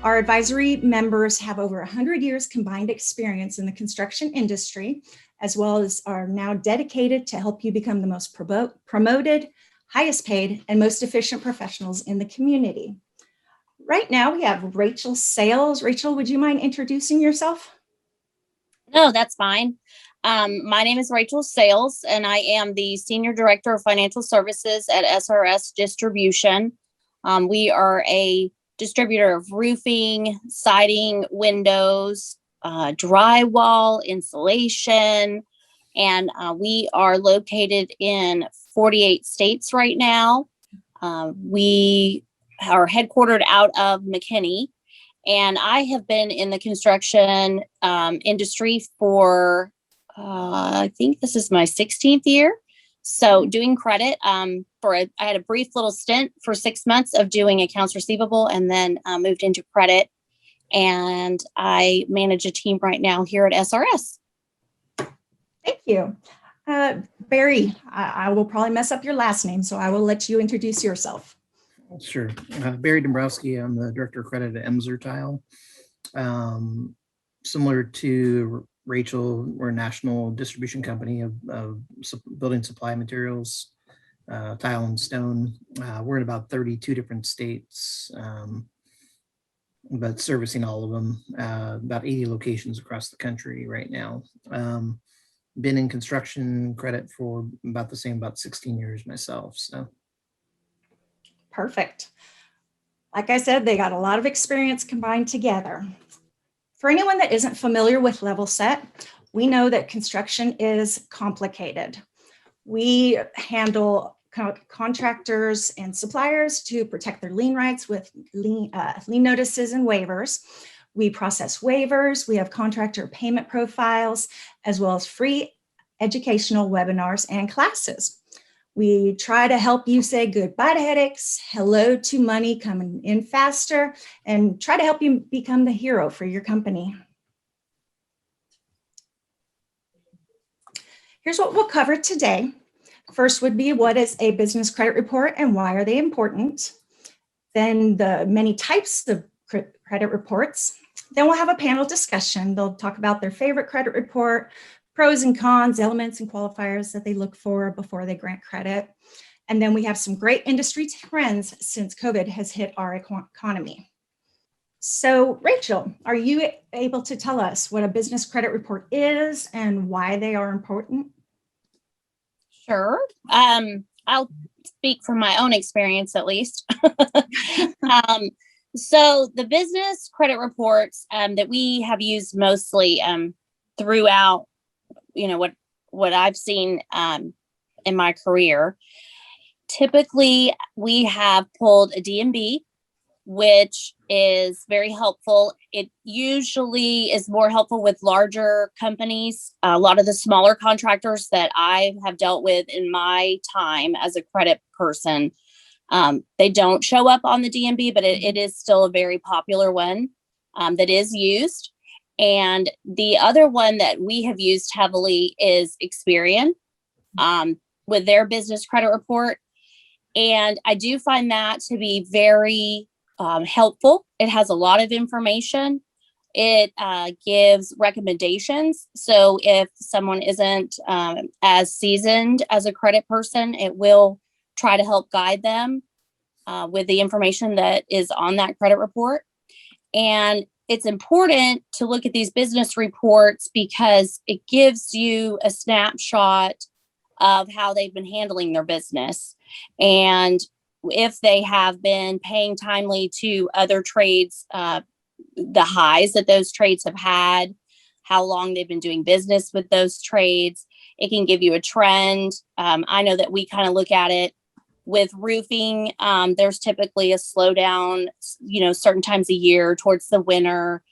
Our advisory members have over 100 years combined experience in the construction industry, as well as are now dedicated to help you become the most promoted, highest paid, and most efficient professionals in the community. Right now, we have Rachel Sales. Rachel, would you mind introducing yourself? No, that's fine. My name is Rachel Sales, and I am the Senior Director of Financial Services at SRS Distribution. We are a distributor of roofing, siding, windows, drywall, insulation, and we are located in 48 states right now. We are headquartered out of McKinney. And I have been in the construction industry for, I think this is my 16th year. So doing credit I had a brief little stint for 6 months of doing accounts receivable, and then moved into credit. And I manage a team right now here at SRS. Thank you. Barry, I will probably mess up your last name, so I will let you introduce yourself. Sure. Barry Dombrowski. I'm the Director of Credit at Emser Tile. Similar to Rachel, we're a national distribution company of building supply materials, tile and stone. We're in about 32 different states, but servicing all of them, about 80 locations across the country right now. Been in construction credit for about 16 years myself. So. Perfect. Like I said, they got a lot of experience combined together. For anyone that isn't familiar with Levelset, we know that construction is complicated. We handle contractors and suppliers to protect their lien rights with lien notices and waivers. We process waivers. We have contractor payment profiles, as well as free educational webinars and classes. We try to help you say goodbye to headaches, hello to money coming in faster, and try to help you become the hero for your company. Here's what we'll cover today. First would be, what is a business credit report and why are they important? Then the many types of credit reports. Then we'll have a panel discussion. They'll talk about their favorite credit report, pros and cons, elements and qualifiers that they look for before they grant credit. And then we have some great industry trends since COVID has hit our economy. So Rachel, are you able to tell us what a business credit report is and why they are important? Sure. I'll speak from my own experience, at least. So the business credit reports that we have used mostly throughout, what I've seen in my career. Typically, we have pulled a D&B, which is very helpful. It usually is more helpful with larger companies. A lot of the smaller contractors that I have dealt with in my time as a credit person, they don't show up on the D&B, but it is still a very popular one that is used. And the other one that we have used heavily is Experian with their business credit report. And I do find that to be very helpful. It has a lot of information. It gives recommendations. So if someone isn't as seasoned as a credit person, it will try to help guide them with the information that is on that credit report. And it's important to look at these business reports because it gives you a snapshot of how they've been handling their business. And if they have been paying timely to other trades, the highs that those trades have had, how long they've been doing business with those trades. It can give you a trend. I know that we kind of look at it with roofing. There's typically a slowdown, certain times a year towards the winter.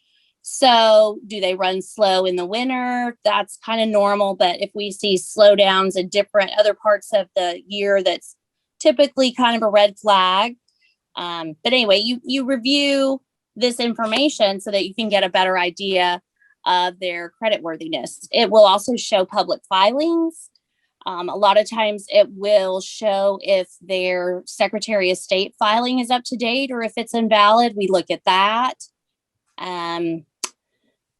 So do they run slow in the winter? That's kind of normal. But if we see slowdowns in different other parts of the year, that's typically kind of a red flag. But anyway, you review this information so that you can get a better idea of their creditworthiness. It will also show public filings. A lot of times it will show if their Secretary of State filing is up to date or if it's invalid. We look at that. Trying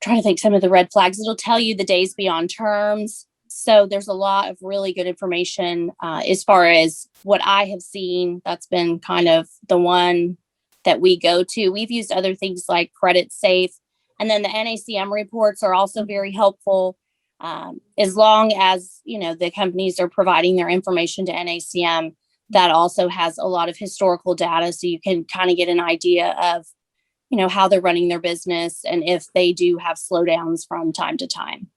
to think some of the red flags. It'll tell you the days beyond terms. So there's a lot of really good information as far as what I have seen. That's been kind of the one that we go to. We've used other things like Credit Safe, and then the NACM reports are also very helpful. As long as, you know, the companies are providing their information to NACM, that also has a lot of historical data, so you can kind of get an idea of, you know, how they're running their business and if they do have slowdowns from time to time.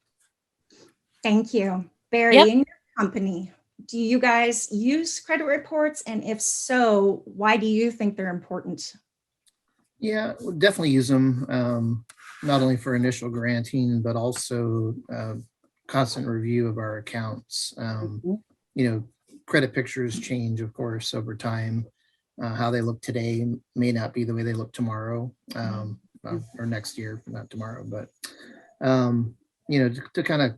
Thank you. Barry, Yep. in your company, do you guys use credit reports? And if so, why do you think they're important? Yeah, we'll definitely use them, not only for initial granting, but also constant review of our accounts. You know, credit pictures change, of course, over time. How they look today may not be the way they look tomorrow, or next year, not tomorrow. But, you know, to kind of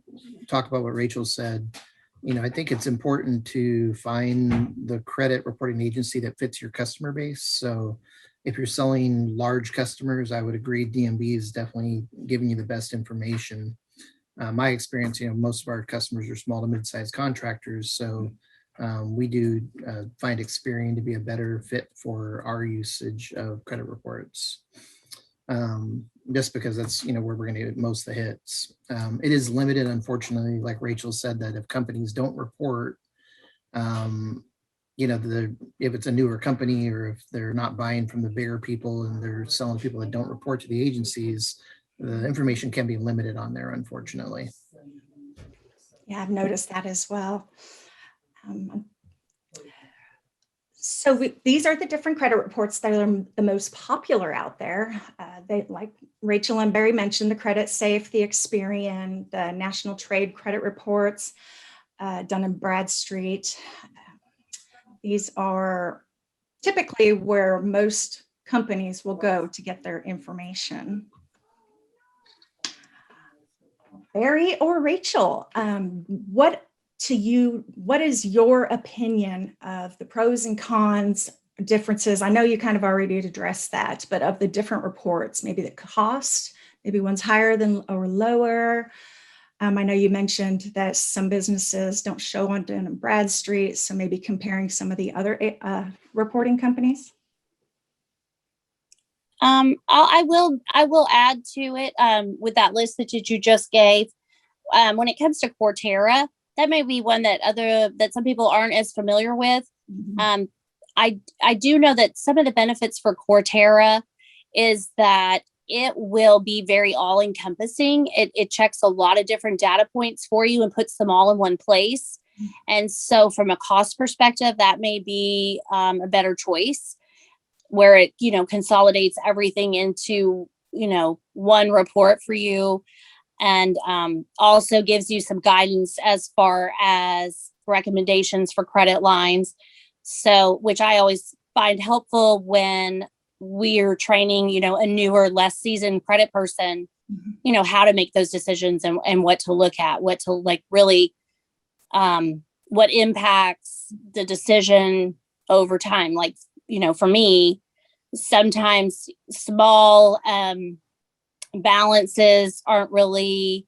talk about what Rachel said, you know, I think it's important to find the credit reporting agency that fits your customer base. So if you're selling large customers, I would agree DMB is definitely giving you the best information. My experience, you know, most of our customers are small to mid-sized contractors. So we do find Experian to be a better fit for our usage of credit reports. Just because that's, you know, where we're going to get most of the hits. It is limited, unfortunately, like Rachel said, that if companies don't report, you know, if it's a newer company or if they're not buying from the bigger people and they're selling people that don't report to the agencies, the information can be limited on there, unfortunately. Yeah, I've noticed that as well. So these are the different credit reports that are the most popular out there. They, like Rachel and Barry mentioned, the Credit Safe, the Experian, the National Trade Credit Reports, Dun & Bradstreet. These are typically where most companies will go to get their information. Barry or Rachel, what is your opinion of the pros and cons differences? I know you kind of already addressed that, but of the different reports, maybe the cost, maybe one's higher than or lower. I know you mentioned that some businesses don't show on Dun & Bradstreet, so maybe comparing some of the other reporting companies. I will add to it with that list that you just gave. When it comes to Cortera, that may be one that some people aren't as familiar with. Mm-hmm. I do know that some of the benefits for Cortera is that it will be very all encompassing. It checks a lot of different data points for you and puts them all in one place. And so from a cost perspective, that may be a better choice, where it, you know, consolidates everything into, you know, one report for you, and also gives you some guidance as far as recommendations for credit lines. So, which I always find helpful when we're training, you know, a newer, less seasoned credit person, you know, how to make those decisions and what to look at, what to like really, what impacts the decision over time. Like, you know, for me, sometimes small balances aren't really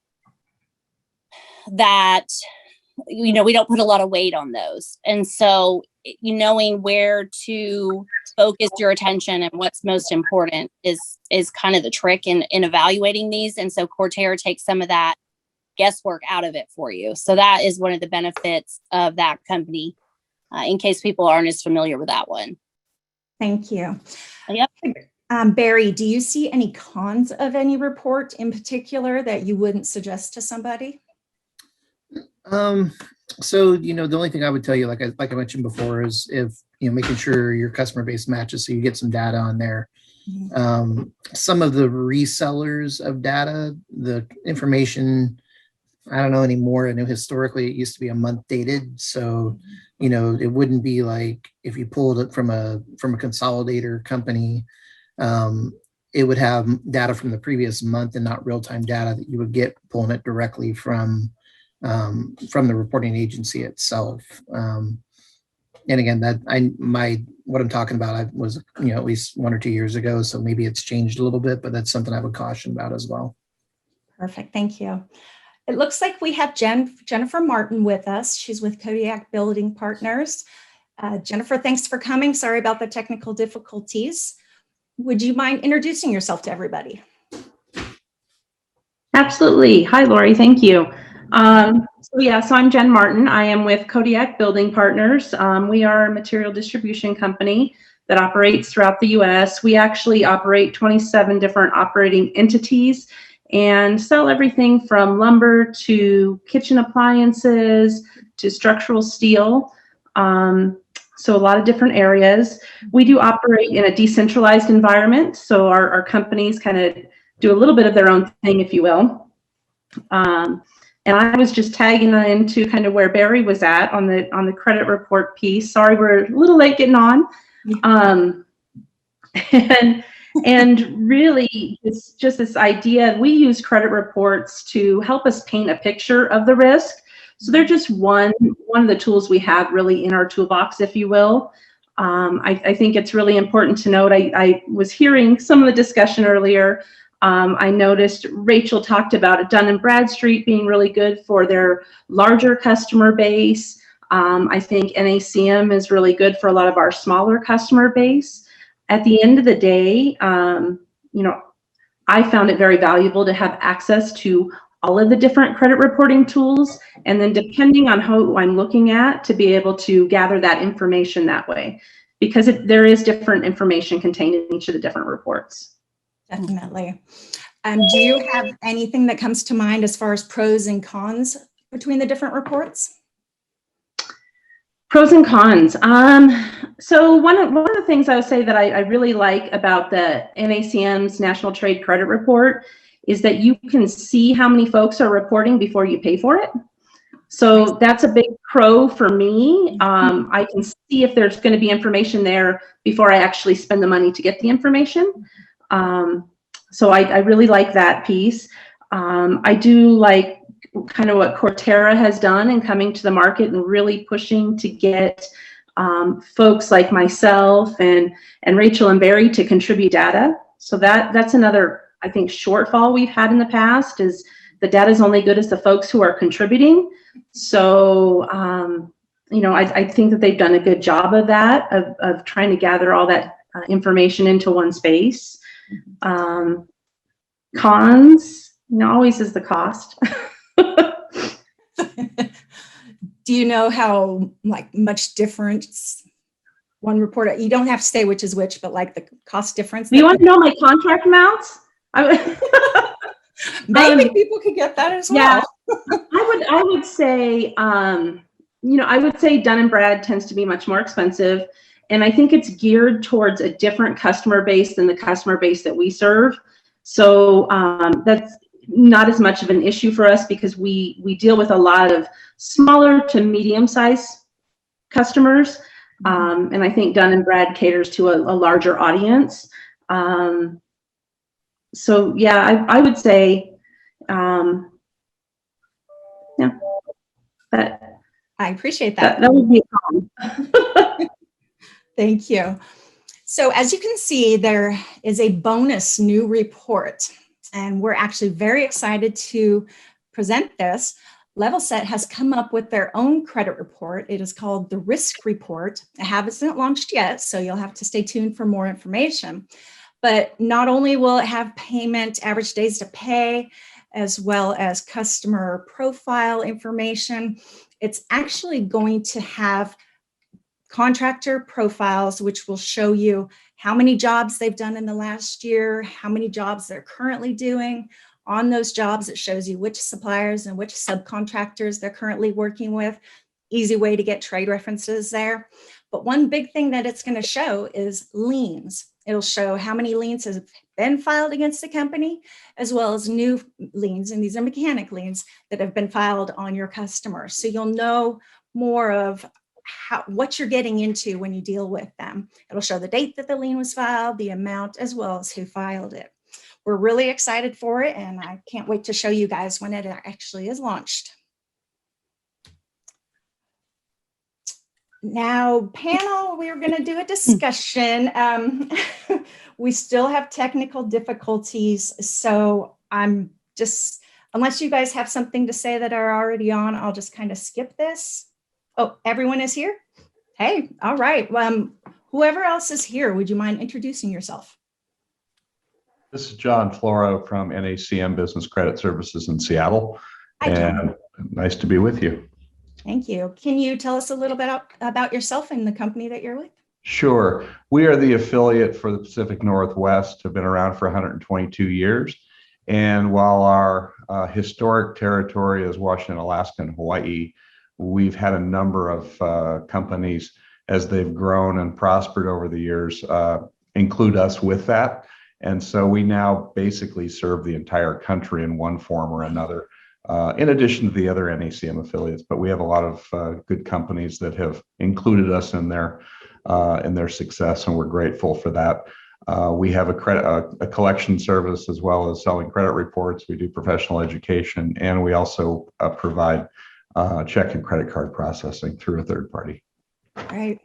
that, you know, we don't put a lot of weight on those. And so, you knowing where to focus your attention and what's most important is kind of the trick in evaluating these. And so Cortera takes some of that guesswork out of it for you. So that is one of the benefits of that company, in case people aren't as familiar with that one. Thank you. Yep. Barry, do you see any cons of any report in particular that you wouldn't suggest to somebody? So, you know, the only thing I would tell you, like I mentioned before, is if, you know, making sure your customer base matches so you get some data on there. Mm-hmm. Some of the resellers of data, the information, I don't know anymore. I know historically it used to be a month dated. So, you know, it wouldn't be like if you pulled it from a consolidator company, it would have data from the previous month and not real-time data that you would get pulling it directly from the reporting agency itself. And again, what I'm talking about, I was, at least 1 or 2 years ago, so maybe it's changed a little bit, but that's something I would caution about as well. Perfect. Thank you. It looks like we have Jennifer Martin with us. She's with Kodiak Building Partners. Jennifer, thanks for coming. Sorry about the technical difficulties. Would you mind introducing yourself to everybody? Absolutely. Hi, Lori. Thank you. So I'm Jen Martin. I am with Kodiak Building Partners. We are a material distribution company that operates throughout the U.S. We actually operate 27 different operating entities and sell everything from lumber to kitchen appliances to structural steel. So a lot of different areas. We do operate in a decentralized environment. So our companies kind of do a little bit of their own thing, if you will. And I was just tagging into kind of where Barry was at on the credit report piece. Sorry, we're a little late getting on. And really, it's just this idea. We use credit reports to help us paint a picture of the risk. So they're just one of the tools we have really in our toolbox, if you will. I think it's really important to note. I was hearing some of the discussion earlier. I noticed Rachel talked about Dun & Bradstreet being really good for their larger customer base. I think NACM is really good for a lot of our smaller customer base. At the end of the day, I found it very valuable to have access to all of the different credit reporting tools, and then depending on who I'm looking at, to be able to gather that information that way, because there is different information contained in each of the different reports. Definitely. Do you have anything that comes to mind as far as pros and cons between the different reports? Pros and cons. So one of the things I would say that I really like about the NACM's National Trade Credit Report is that you can see how many folks are reporting before you pay for it. So that's a big pro for me. I can see if there's going to be information there before I actually spend the money to get the information. So I really like that piece. I do like kind of what Cortera has done in coming to the market and really pushing to get folks like myself and Rachel and Barry to contribute data. So that's another, I think, shortfall we've had in the past, is the data is only good as the folks who are contributing. So, I think that they've done a good job of that, of trying to gather all that information into one space. Cons, always is the cost. Do you know how much difference one report? You don't have to say which is which, but like the cost difference. Do you want to know my contract amounts? Maybe people could get that as well. Yeah, I would say, I would say Dun & Brad tends to be much more expensive. And I think it's geared towards a different customer base than the customer base that we serve. So that's not as much of an issue for us, because we deal with a lot of smaller to medium-sized customers. And I think Dun & Brad caters to a larger audience. So yeah, I would say, but I appreciate that. That would be a con. Thank you. So as you can see, there is a bonus new report, and we're actually very excited to present this. Levelset has come up with their own credit report. It is called the Risk Report. It hasn't launched yet, so you'll have to stay tuned for more information. But not only will it have payment, average days to pay, as well as customer profile information, it's actually going to have contractor profiles, which will show you how many jobs they've done in the last year, how many jobs they're currently doing. On those jobs, it shows you which suppliers and which subcontractors they're currently working with. Easy way to get trade references there. But one big thing that it's going to show is liens. It'll show how many liens have been filed against the company, as well as new liens, and these are mechanic liens that have been filed on your customers. So you'll know more of what you're getting into when you deal with them. It'll show the date that the lien was filed, the amount, as well as who filed it. We're really excited for it, and I can't wait to show you guys when it actually is launched. Now, panel, we are going to do a discussion. We still have technical difficulties, so I'm just, unless you guys have something to say that are already on, I'll just kind of skip this. Oh, everyone is here? Hey, all right. Whoever else is here, would you mind introducing yourself? This is John Floro from NACM Business Credit Services in Seattle. Hi, John. And nice to be with you. Thank you. Can you tell us a little bit about yourself and the company that you're with? Sure. We are the affiliate for the Pacific Northwest, have been around for 122 years. And while our historic territory is Washington, Alaska, and Hawaii, we've had a number of companies as they've grown and prospered over the years include us with that. And so we now basically serve the entire country in one form or another, in addition to the other NACM affiliates. But we have a lot of good companies that have included us in their success, and we're grateful for that. We have a collection service as well as selling credit reports. We do professional education, and we also provide check and credit card processing through a third party. Right.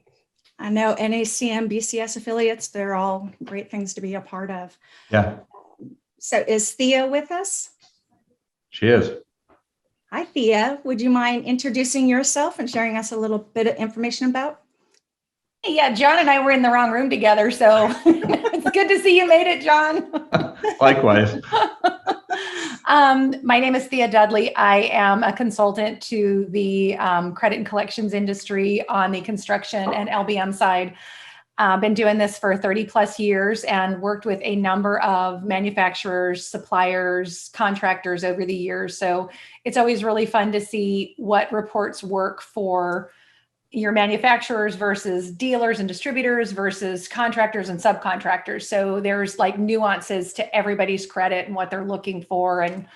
I know NACM, BCS affiliates, they're all great things to be a part of. Yeah. So is Thea with us? She is. Hi, Thea. Would you mind introducing yourself and sharing us a little bit of information about? Yeah, John and I were in the wrong room together, so it's good to see you made it, John. Likewise. My name is Thea Dudley. I am a consultant to the credit and collections industry on the construction and LBM side. Been doing this for 30 plus years and worked with a number of manufacturers, suppliers, contractors over the years. So it's always really fun to see what reports work for your manufacturers versus dealers and distributors versus contractors and subcontractors. So there's like nuances to everybody's credit and what they're looking for and,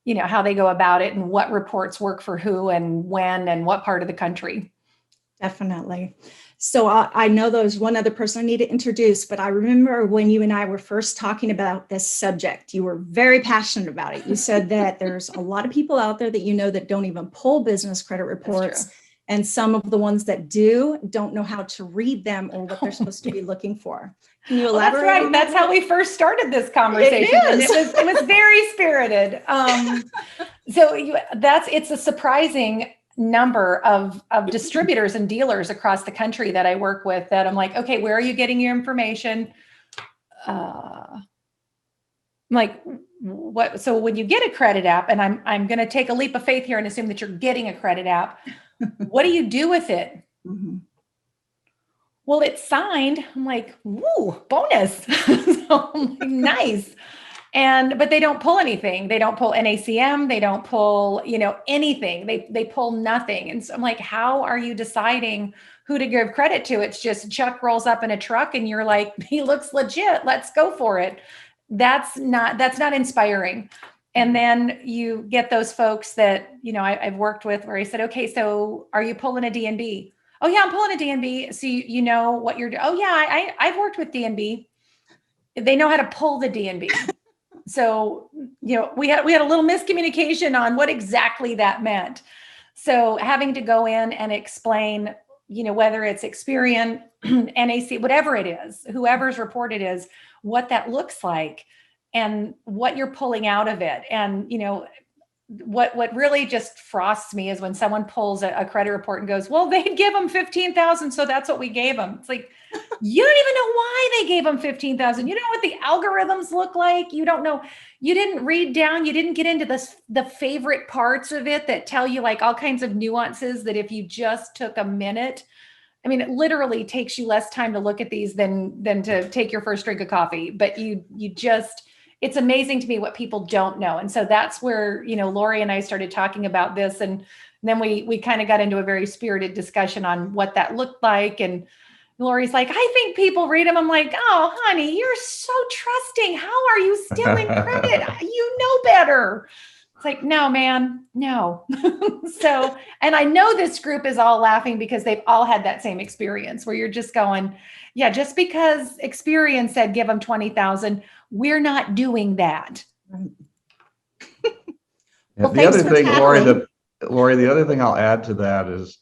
you know, how they go about it and what reports work for who and when and what part of the country. Definitely. So I know there's one other person I need to introduce, but I remember when you and I were first talking about this subject, you were very passionate about it. You said that there's a lot of people out there that you know that don't even pull business credit reports. And some of the ones that do don't know how to read them or what they're supposed to be looking for. Can you elaborate? That's right. That's how we first started this conversation. It was very spirited. It's a surprising number of distributors and dealers across the country that I work with that I'm like, okay, where are you getting your information? I'm like, what? So when you get a credit app, and I'm going to take a leap of faith here and assume that you're getting a credit app. What do you do with it? Mm-hmm. Well, it's signed. I'm like, woo, bonus. So I'm like, nice. But they don't pull anything. They don't pull NACM. They don't pull, anything. They pull nothing. And so I'm like, how are you deciding who to give credit to? It's just Chuck rolls up in a truck and you're like, he looks legit. Let's go for it. That's not inspiring. And then you get those folks that, I've worked with where I said, okay, so are you pulling a DNB? Oh yeah, I'm pulling a DNB. So you know what you're doing. Oh yeah, I've worked with DNB. They know how to pull the DNB. So, we had a little miscommunication on what exactly that meant. So having to go in and explain, whether it's Experian, NAC, whatever it is, whoever's report it is, what that looks like and what you're pulling out of it. And, what really just frosts me is when someone pulls a credit report and goes, well, they'd give them 15,000. So that's what we gave them. It's like, you don't even know why they gave them 15,000. You don't know what the algorithms look like. You don't know, you didn't read down, you didn't get into the favorite parts of it that tell you like all kinds of nuances that if you just took a minute, I mean, it literally takes you less time to look at these than to take your first drink of coffee, but it's amazing to me what people don't know. And so that's where, Lori and I started talking about this. And then we kind of got into a very spirited discussion on what that looked like. And Lori's like, I think people read them. I'm like, oh, honey, you're so trusting. How are you stealing credit? You know better. It's like, no, man, no. So, and I know this group is all laughing because they've all had that same experience where you're just going, yeah, just because Experian said give them 20,000, we're not doing that. Well, the other thing, Lori, the other thing I'll add to that is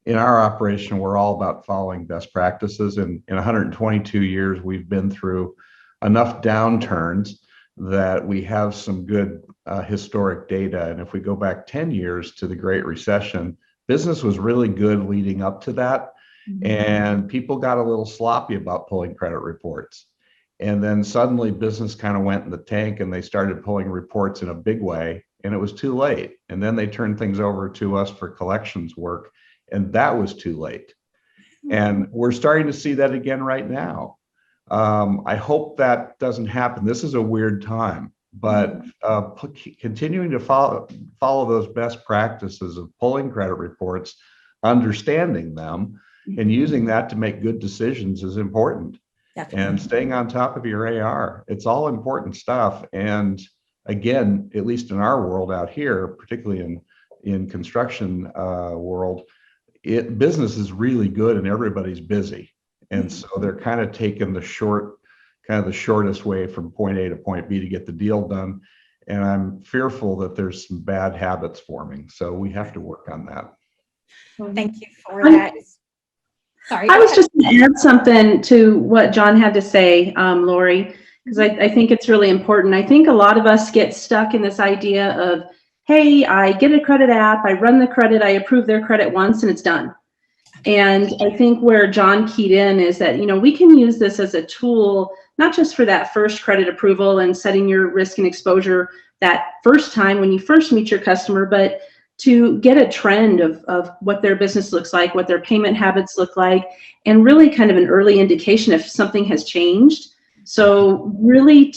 in our operation, we're all about following best practices. And in 122 years, we've been through enough downturns that we have some good historic data. And if we go back 10 years to the Great Recession, business was really good leading up to that. And people got a little sloppy about pulling credit reports. And then suddenly business kind of went in the tank and they started pulling reports in a big way, and it was too late. And then they turned things over to us for collections work, and that was too late. And we're starting to see that again right now. I hope that doesn't happen. This is a weird time, but continuing to follow those best practices of pulling credit reports, understanding them, and using that to make good decisions is important. Definitely. And staying on top of your AR, it's all important stuff. And again, at least in our world out here, particularly in construction world, business is really good and everybody's busy. And so they're kind of taking the shortest way from point A to point B to get the deal done. And I'm fearful that there's some bad habits forming. So we have to work on that. Thank you for that. Sorry. I was just going to add something to what John had to say, Lori, because I think it's really important. I think a lot of us get stuck in this idea of, hey, I get a credit app, I run the credit, I approve their credit once, and it's done. And I think where John keyed in is that, we can use this as a tool, not just for that first credit approval and setting your risk and exposure that first time when you first meet your customer, but to get a trend of what their business looks like, what their payment habits look like, and really kind of an early indication if something has changed. So really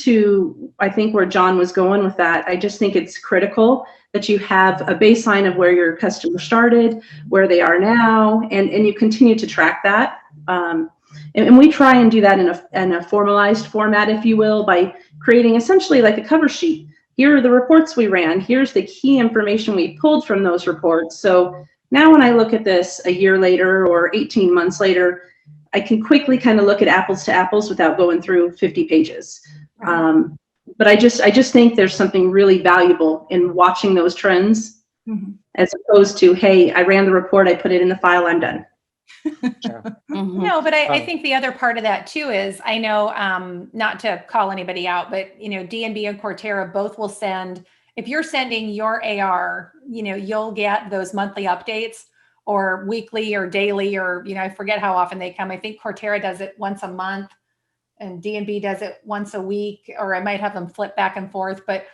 I think where John was going with that, I just think it's critical that you have a baseline of where your customer started, where they are now, and you continue to track that. And we try and do that in a formalized format, if you will, by creating essentially like a cover sheet. Here are the reports we ran. Here's the key information we pulled from those reports. So now when I look at this a year later or 18 months later, I can quickly kind of look at apples to apples without going through 50 pages. But I just think there's something really valuable in watching those trends as opposed to, hey, I ran the report, I put it in the file, I'm done. No, but I think the other part of that too is, I know, not to call anybody out, but DNB and Cortera both will send, if you're sending your AR, you'll get those monthly updates or weekly or daily, or, I forget how often they come. I think Cortera does it once a month and DNB does it once a week, or I might have them flip back and forth, but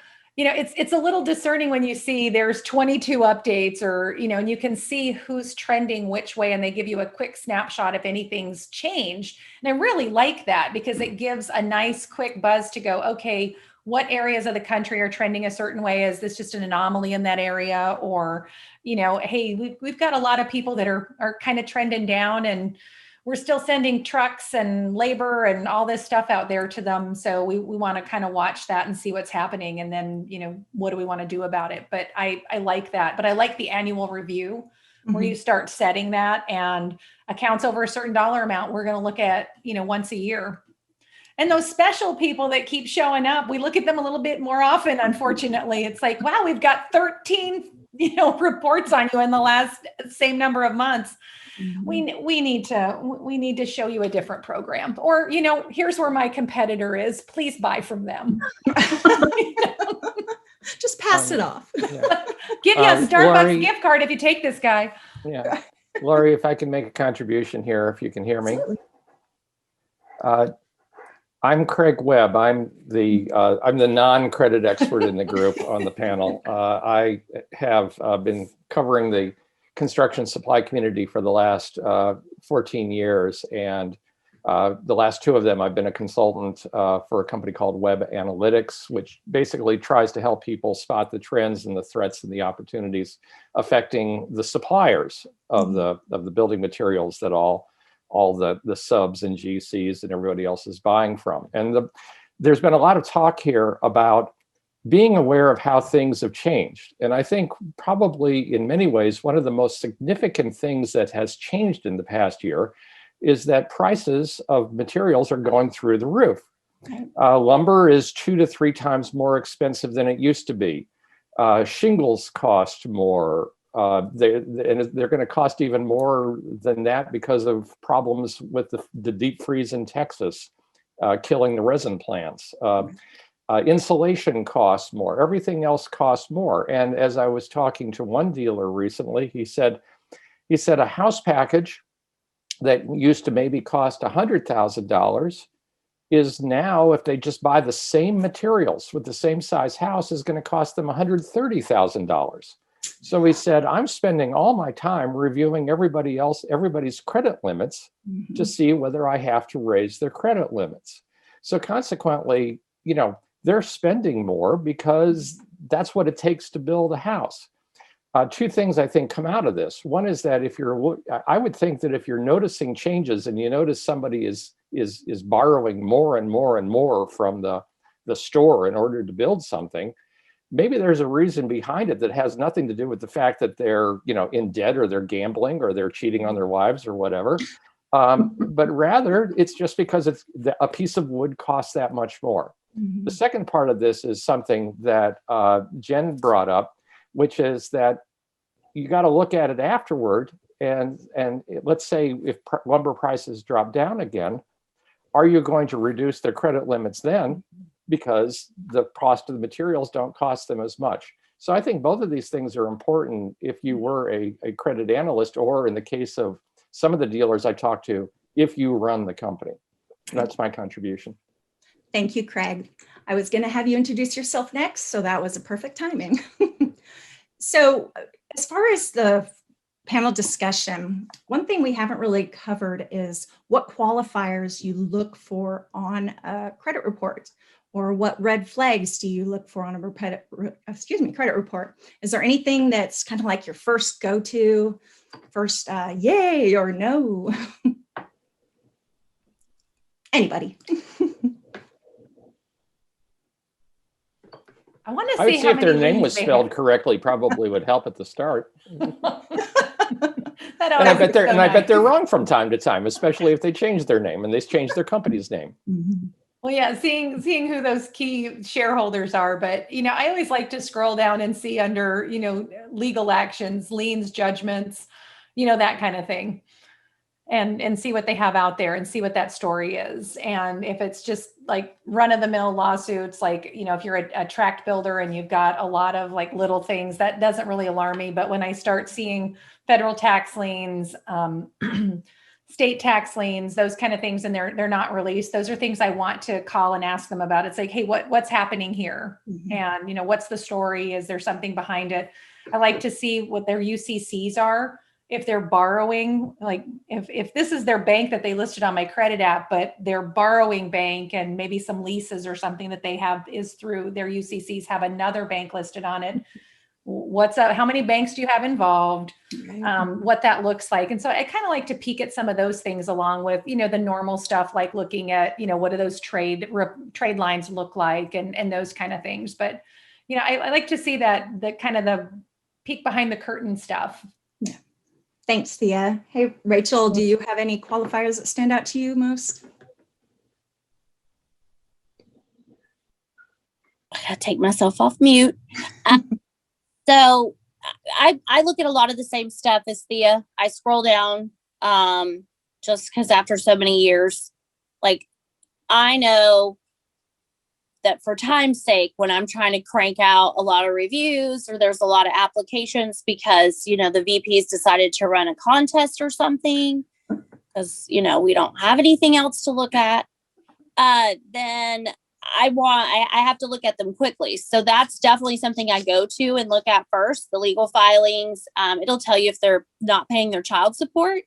it's a little discerning when you see there's 22 updates, or, and you can see who's trending which way, and they give you a quick snapshot if anything's changed. And I really like that because it gives a nice quick buzz to go, okay, what areas of the country are trending a certain way? Is this just an anomaly in that area? Or, hey, we've got a lot of people that are kind of trending down, and we're still sending trucks and labor and all this stuff out there to them. So we want to kind of watch that and see what's happening. And then, what do we want to do about it? But I like that. But I like the annual review where you start setting that, and accounts over a certain dollar amount, we're going to look at, once a year. And those special people that keep showing up, we look at them a little bit more often, unfortunately. It's like, wow, we've got 13, reports on you in the last same number of months. We need to show you a different program, or, here's where my competitor is. Please buy from them. Just pass it off. Yeah. Give you a Starbucks Lori, gift card if you take this guy. Yeah. Lori, if I can make a contribution here, if you can hear me. I'm Craig Webb. I'm the non-credit expert in the group on the panel. I have been covering the construction supply community for the last 14 years. And the last 2 of them, I've been a consultant for a company called Web Analytics, which basically tries to help people spot the trends and the threats and the opportunities affecting the suppliers of the building materials that all the subs and GCs and everybody else is buying from. And there's been a lot of talk here about being aware of how things have changed. And I think probably in many ways, one of the most significant things that has changed in the past year is that prices of materials are going through the roof. Lumber is 2 to 3 times more expensive than it used to be. Shingles cost more. And they're going to cost even more than that because of problems with the deep freeze in Texas, killing the resin plants. Insulation costs more. Everything else costs more. And as I was talking to one dealer recently, he said a house package that used to maybe cost $100,000 is now, if they just buy the same materials with the same size house, is going to cost them $130,000. So he said, I'm spending all my time reviewing everybody's credit limits to see whether I have to raise their credit limits. So consequently, they're spending more because that's what it takes to build a house. Two things I think come out of this. One is that I would think that if you're noticing changes and you notice somebody is borrowing more and more and more from the store in order to build something, maybe there's a reason behind it that has nothing to do with the fact that they're, in debt or they're gambling or they're cheating on their wives or whatever. But rather it's just because a piece of wood costs that much more. The second part of this is something that Jen brought up, which is that you got to look at it afterward. And let's say if lumber prices drop down again, are you going to reduce their credit limits then? Because the cost of the materials don't cost them as much. So I think both of these things are important if you were a credit analyst, or in the case of some of the dealers I talked to, if you run the company. That's my contribution. Thank you, Craig. I was going to have you introduce yourself next, so that was a perfect timing. So as far as the panel discussion, one thing we haven't really covered is what qualifiers you look for on a credit report, or what red flags do you look for on a credit report? Is there anything that's kind of like your first go-to, yay or no? Anybody? I want to I would see see how if their many name liens was they spelled have. correctly, probably would help at the start. That And I always bet is they're so and I bet nice. they're wrong from time to time, especially if they change their name and they change their company's name. Well, yeah, seeing who those key shareholders are, but I always like to scroll down and see under legal actions, liens, judgments, that kind of thing, and see what they have out there and see what that story is. And if it's just like run-of-the-mill lawsuits, like if you're a tract builder and you've got a lot of like little things, that doesn't really alarm me. But when I start seeing federal tax liens, state tax liens, those kind of things, and they're not released, those are things I want to call and ask them about. It's like, hey, what's happening here? And what's the story? Is there something behind it? I like to see what their UCCs are, if they're borrowing, like if this is their bank that they listed on my credit app, but their borrowing bank and maybe some leases or something that they have is through their UCCs have another bank listed on it. What's up? How many banks do you have involved? What that looks like. And so I kind of like to peek at some of those things along with, the normal stuff, like looking at, what do those trade lines look like and those kind of things. But, I like to see that kind of the peek behind the curtain stuff. Yeah. Thanks, Thea. Hey, Rachel, do you have any qualifiers that stand out to you most? I gotta take myself off mute. So I look at a lot of the same stuff as Thea. I scroll down just because after so many years, like I know that for time's sake, when I'm trying to crank out a lot of reviews or there's a lot of applications because, the VPs decided to run a contest or something because, we don't have anything else to look at, then I have to look at them quickly. So that's definitely something I go to and look at first, the legal filings. It'll tell you if they're not paying their child support.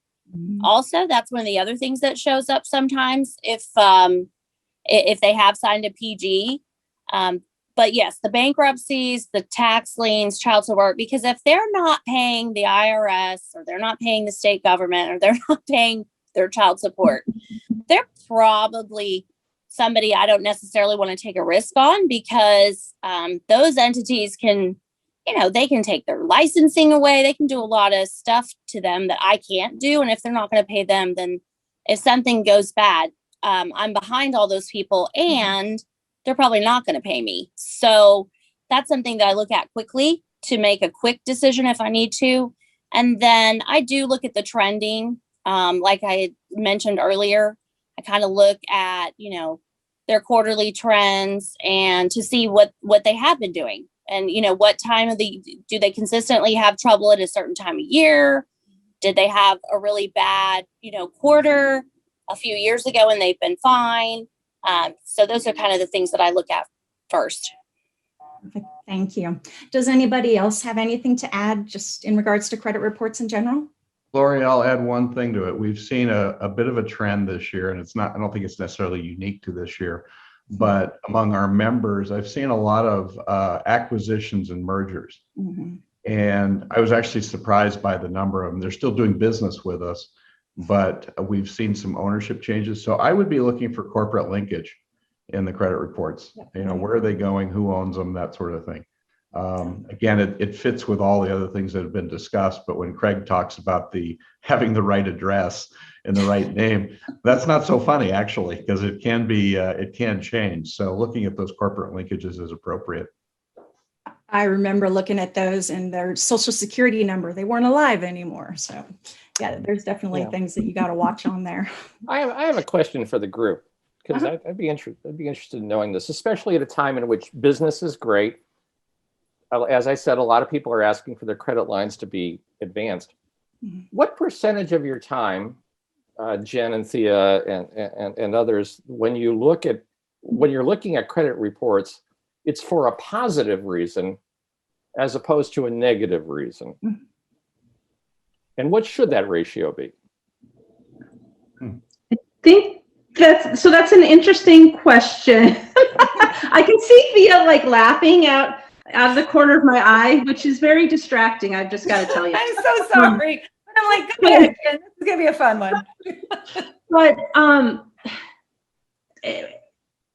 Also, that's one of the other things that shows up sometimes if they have signed a PG. But yes, the bankruptcies, the tax liens, child support, because if they're not paying the IRS or they're not paying the state government or they're not paying their child support, they're probably somebody I don't necessarily want to take a risk on, because those entities can, they can take their licensing away. They can do a lot of stuff to them that I can't do. And if they're not going to pay them, then if something goes bad, I'm behind all those people and they're probably not going to pay me. So that's something that I look at quickly. to make a quick decision if I need to. And then I do look at the trending. Like I had mentioned earlier, I kind of look at, their quarterly trends and to see what they have been doing. And, what time of do they consistently have trouble at a certain time of year? Did they have a really bad, quarter a few years ago and they've been fine? So those are kind of the things that I look at first. Perfect. Thank you. Does anybody else have anything to add just in regards to credit reports in general? Lori, I'll add one thing to it. We've seen a bit of a trend this year, and I don't think it's necessarily unique to this year, but among our members, I've seen a lot of acquisitions and mergers. Mm-hmm. And I was actually surprised by the number of them. They're still doing business with us, but we've seen some ownership changes. So I would be looking for corporate linkage in the credit reports. Where are they going? Who owns them? That sort of thing. Again, it fits with all the other things that have been discussed, but when Craig talks about having the right address and the right name, that's not so funny actually, because it can change. So looking at those corporate linkages is appropriate. I remember looking at those and their social security number, they weren't alive anymore. So yeah, there's definitely things that you got to watch on there. I have a question for the group, because I'd be interested in knowing this, especially at a time in which business is great. As I said, a lot of people are asking for their credit lines to be advanced. Mm-hmm. What percentage of your time, Jen and Thea and others, when you're looking at credit reports, it's for a positive reason as opposed to a negative reason? Mm-hmm. And what should that ratio be? I think that's an interesting question. I can see Thea laughing out of the corner of my eye, which is very distracting. I've just got to tell you. I'm so sorry. But I'm like, go ahead, Jen. This is gonna be a fun one. But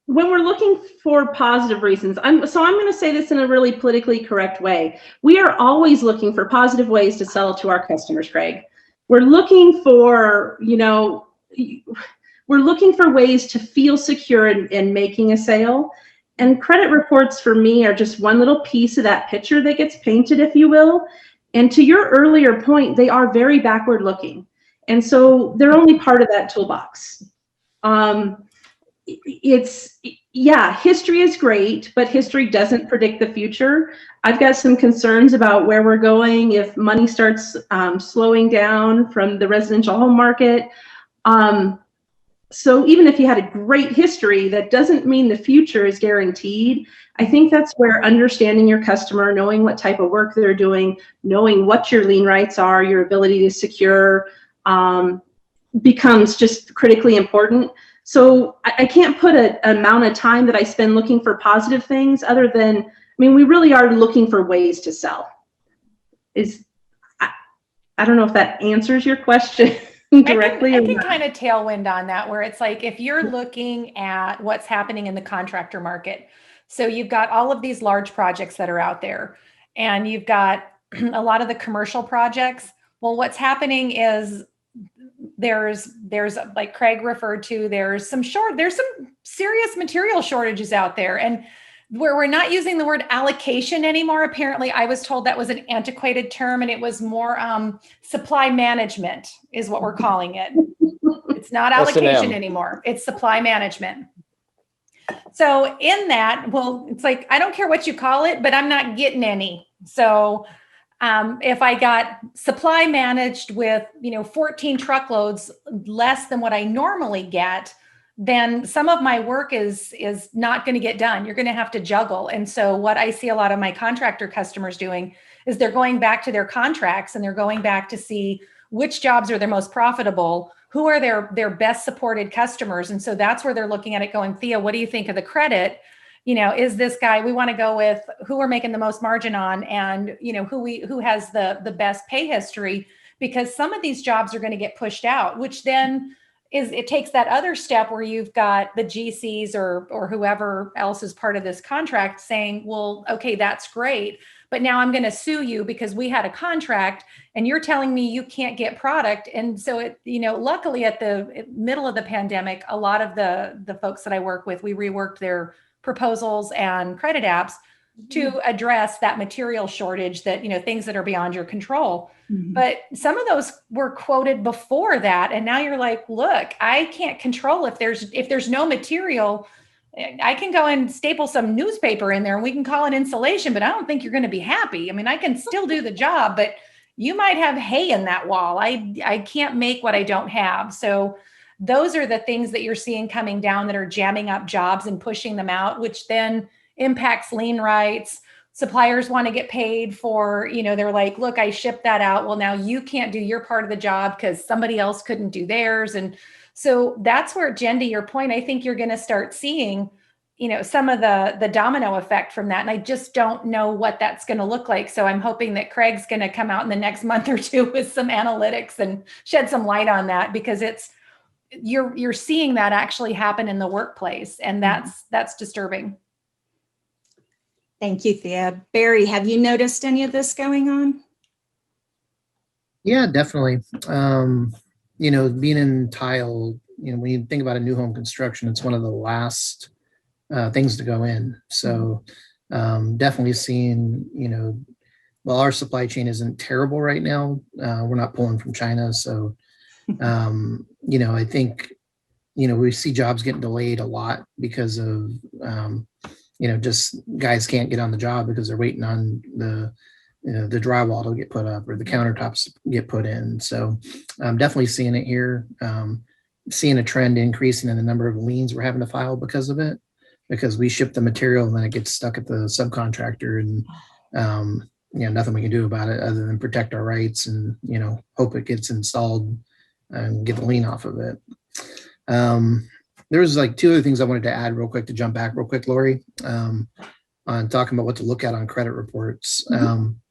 when we're looking for positive reasons, I'm going to say this in a really politically correct way. We are always looking for positive ways to sell to our customers, Craig. We're looking for, we're looking for ways to feel secure in making a sale. And credit reports for me are just one little piece of that picture that gets painted, if you will. And to your earlier point, they are very backward looking. And so they're only part of that toolbox. History is great, but history doesn't predict the future. I've got some concerns about where we're going if money starts slowing down from the residential home market. So even if you had a great history, that doesn't mean the future is guaranteed. I think that's where understanding your customer, knowing what type of work they're doing, knowing what your lien rights are, your ability to secure, becomes just critically important. So I can't put an amount of time that I spend looking for positive things other than, we really are looking for ways to sell. I don't know if that answers your question. Directly. I can kind of tailwind on that, where it's like, if you're looking at what's happening in the contractor market, so you've got all of these large projects that are out there, and you've got a lot of the commercial projects. Well, what's happening is there's like Craig referred to, there's some serious material shortages out there, and where we're not using the word allocation anymore. Apparently, I was told that was an antiquated term, and it was more supply management is what we're calling it. It's not allocation anymore. It's supply management. So in that, well, it's like, I don't care what you call it, but I'm not getting any. So if I got supply managed with, 14 truckloads less than what I normally get, then some of my work is not going to get done. You're going to have to juggle. And so what I see a lot of my contractor customers doing is they're going back to their contracts, and they're going back to see which jobs are their most profitable, who are their best supported customers. And so that's where they're looking at it going, Thea, what do you think of the credit? Is this guy, we want to go with who we're making the most margin on, and who has the best pay history, because some of these jobs are going to get pushed out, which then it takes that other step where you've got the GCs or whoever else is part of this contract saying, well, okay, that's great, but now I'm going to sue you because we had a contract and you're telling me you can't get product. And so luckily at the middle of the pandemic, a lot of the folks that I work with, we reworked their proposals and credit apps to address that material shortage that, things that are beyond your control. Mhm. But some of those were quoted before that. And now you're like, look, I can't control if there's no material. I can go and staple some newspaper in there and we can call it insulation, but I don't think you're going to be happy. I mean, I can still do the job, but you might have hay in that wall. I can't make what I don't have. So those are the things that you're seeing coming down that are jamming up jobs and pushing them out, which then impacts lien rights. Suppliers want to get paid for, they're like, look, I shipped that out. Well, now you can't do your part of the job because somebody else couldn't do theirs. And so that's where, Jen, to your point, I think you're going to start seeing, some of the domino effect from that. And I just don't know what that's going to look like. So I'm hoping that Craig's going to come out in the next month or two with some analytics and shed some light on that, because you're seeing that actually happen in the workplace. And that's disturbing. Thank you, Thea. Barry, have you noticed any of this going on? Yeah, definitely. Being in tile, when you think about a new home construction, it's one of the last things to go in. So definitely seeing, well, our supply chain isn't terrible right now. We're not pulling from China. So, I think, we see jobs getting delayed a lot because of, just guys can't get on the job because they're waiting on the drywall to get put up or the countertops get put in. So I'm definitely seeing it here. Seeing a trend increasing in the number of liens we're having to file because of it, because we ship the material and then it gets stuck at the subcontractor, and nothing we can do about it other than protect our rights and hope it gets installed and get the lien off of it. There was like two other things I wanted to add real quick to jump back real quick, Lori, on talking about what to look at on credit reports. I'm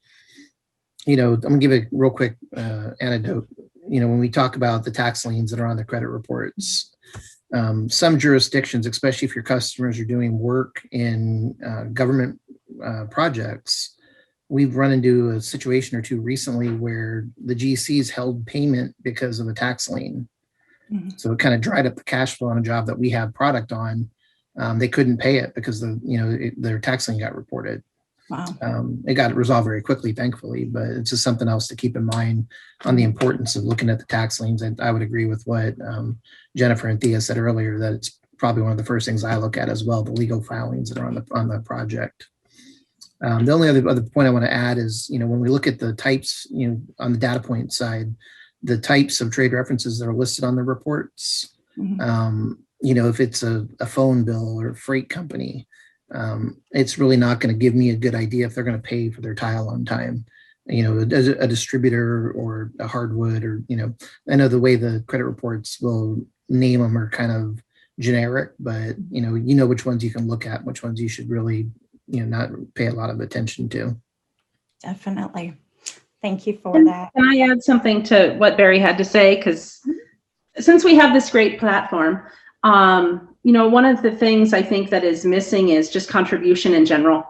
gonna give a real quick anecdote. When we talk about the tax liens that are on the credit reports, some jurisdictions, especially if your customers are doing work in government projects, we've run into a situation or two recently where the GCs held payment because of a tax lien. So it kind of dried up the cash flow on a job that we have product on. They couldn't pay it because their tax lien got reported. Wow. It got resolved very quickly, thankfully, but it's just something else to keep in mind on the importance of looking at the tax liens. And I would agree with what Jennifer and Thea said earlier, that it's probably one of the first things I look at as well, the legal filings that are on the project. The only other point I want to add is, when we look at the types, on the data point side, the types of trade references that are listed on the reports, if it's a phone bill or a freight company, it's really not going to give me a good idea if they're going to pay for their tile on time. A distributor or a hardwood, or, I know the way the credit reports will name them are kind of generic, but which ones you can look at, which ones you should really, not pay a lot of attention to. Definitely. Thank you for that. Can I add something to what Barry had to say? Because since we have this great platform, one of the things I think that is missing is just contribution in general.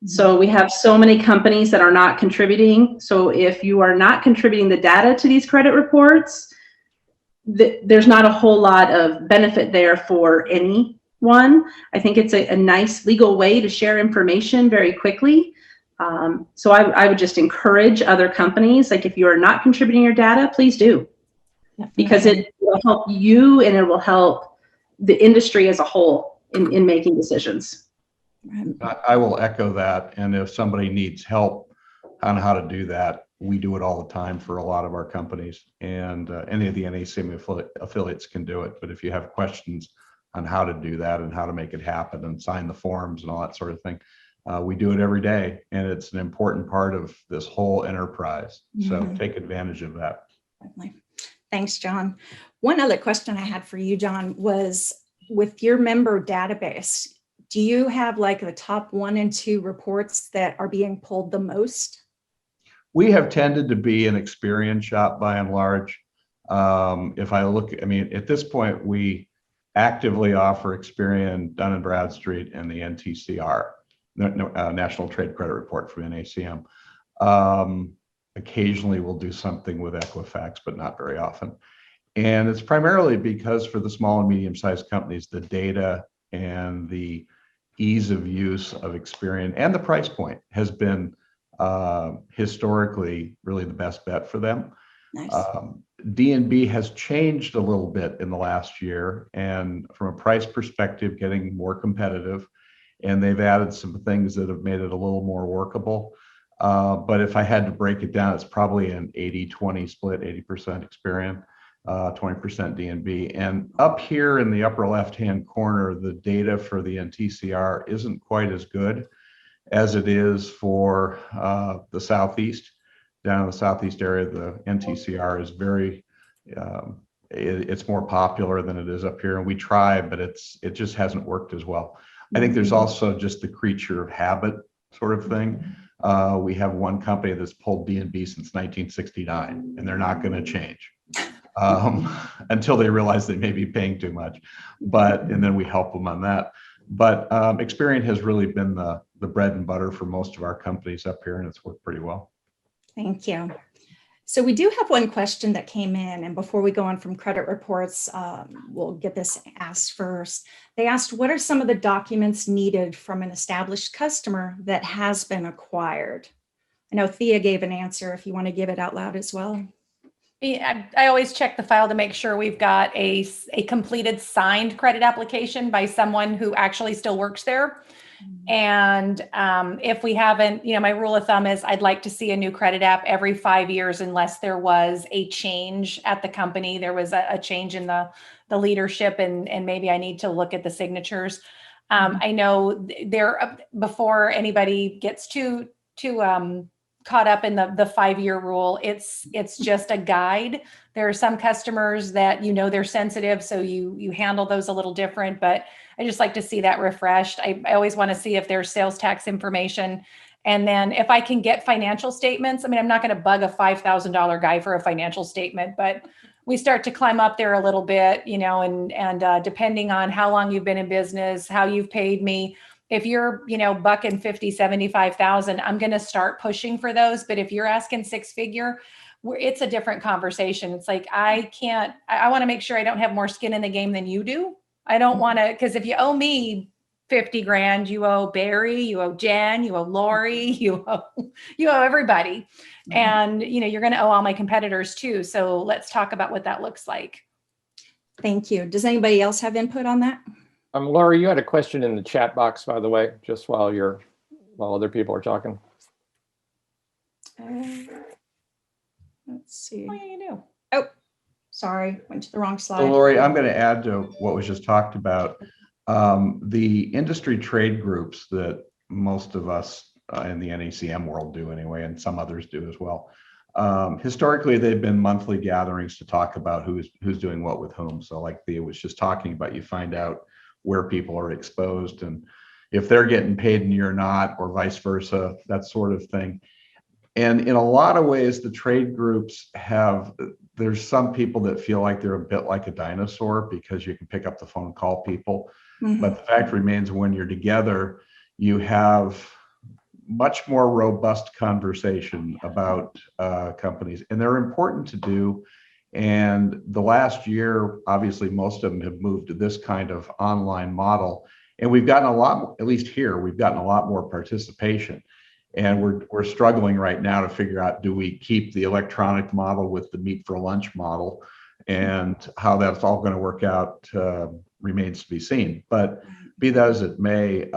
So we have so many companies that are not contributing. So if you are not contributing the data to these credit reports, there's not a whole lot of benefit there for anyone. I think it's a nice legal way to share information very quickly. So I would just encourage other companies, like if you are not contributing your data, please do, because it will help you and it will help the industry as a whole in making decisions. I will echo that. And if somebody needs help on how to do that, we do it all the time for a lot of our companies, and any of the NACM affiliates can do it. But if you have questions on how to do that and how to make it happen and sign the forms and all that sort of thing, we do it every day, and it's an important part of this whole enterprise. So take advantage of that. Definitely. Thanks, John. One other question I had for you, John, was with your member database, do you have like the top 1 and 2 reports that are being pulled the most? We have tended to be an Experian shop by and large. If I look, at this point, we actively offer Experian, Dun & Bradstreet, and the NTCR. National Trade Credit Report from NACM. Occasionally we'll do something with Equifax, but not very often. And it's primarily because for the small and medium-sized companies, the data and the ease of use of Experian and the price point has been historically really the best bet for them. Nice. D&B has changed a little bit in the last year, and from a price perspective, getting more competitive. And they've added some things that have made it a little more workable. But if I had to break it down, it's probably an 80-20 split, 80% Experian, 20% D&B. And up here in the upper left-hand corner, the data for the NTCR isn't quite as good as it is for the Southeast. Down in the Southeast area, the NTCR is very, it's more popular than it is up here. And we try, but it just hasn't worked as well. I think there's also just the creature of habit sort of thing. We have one company that's pulled D&B since 1969, and they're not going to change until they realize they may be paying too much. And then we help them on that. But Experian has really been the bread and butter for most of our companies up here, and it's worked pretty well. Thank you. So we do have one question that came in, and before we go on from credit reports, we'll get this asked first. They asked, what are some of the documents needed from an established customer that has been acquired? I know Thea gave an answer, if you want to give it out loud as well. I always check the file to make sure we've got a completed signed credit application by someone who actually still works there. And if we haven't, my rule of thumb is I'd like to see a new credit app every 5 years, unless there was a change at the company. There was a change in the leadership, and maybe I need to look at the signatures. I know before anybody gets too caught up in the 5-year rule, it's just a guide. There are some customers that they're sensitive, so you handle those a little different, but I just like to see that refreshed. I always want to see if there's sales tax information. And then if I can get financial statements, I'm not going to bug a $5,000 guy for a financial statement, but we start to climb up there a little bit, and depending on how long you've been in business, how you've paid me, if you're, bucking 50, 75,000, I'm going to start pushing for those. But if you're asking 6-figure, it's a different conversation. It's like, I want to make sure I don't have more skin in the game than you do. I don't want to, because if you owe me 50 grand, you owe Barry, you owe Jen, you owe Lori, you owe everybody. And, you're going to owe all my competitors too. So let's talk about what that looks like. Thank you. Does anybody else have input on that? Lori, you had a question in the chat box, by the way, just while other people are talking. Let's see. Oh, yeah, you do. Oh, sorry, went to the wrong slide. So Lori, I'm going to add to what was just talked about. The industry trade groups that most of us in the NACM world do anyway, and some others do as well. Historically, they've been monthly gatherings to talk about who's doing what with whom. So like Thea was just talking about, you find out where people are exposed and if they're getting paid and you're not, or vice versa, that sort of thing. And in a lot of ways, the trade groups there's some people that feel like they're a bit like a dinosaur because you can pick up the phone, call people. Mm-hmm. But the fact remains, when you're together, you have much more robust conversation about companies, and they're important to do. And the last year, obviously, most of them have moved to this kind of online model. And we've gotten a lot, at least here, we've gotten a lot more participation. And we're struggling right now to figure out, do we keep the electronic model with the meet for lunch model? And how that's all going to work out remains to be seen. But be that as it may,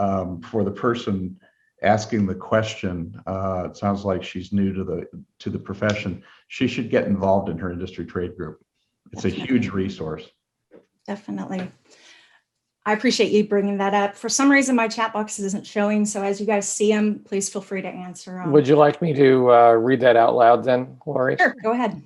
for the person asking the question, it sounds like she's new to the profession. She should get involved in her industry trade group. It's Definitely. A huge resource. Definitely. I appreciate you bringing that up. For some reason, my chat box isn't showing. So as you guys see them, please feel free to answer. Would you like me to read that out loud then, Lori? Sure, go ahead.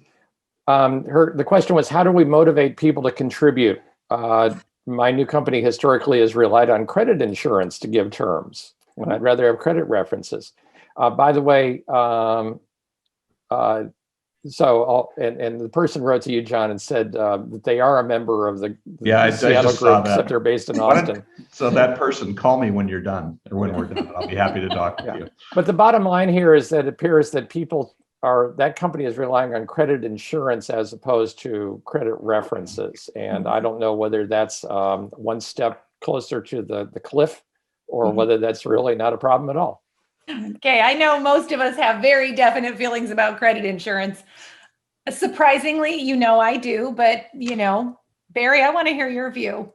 The question was, how do we motivate people to contribute? My new company historically has relied on credit insurance to give terms, and I'd rather have credit references. By the way, and the person wrote to you, John, and said that they are a member of the Seattle group, except they're based in Austin. So that person, call me when you're done, or when we're done. I'll be happy to talk with you. But the bottom line here is that it appears that that company is relying on credit insurance as opposed to credit references. And I don't know whether that's one step closer to the cliff or whether that's really not a problem at all. Okay, I know most of us have very definite feelings about credit insurance. Surprisingly, I do, but Barry, I want to hear your view.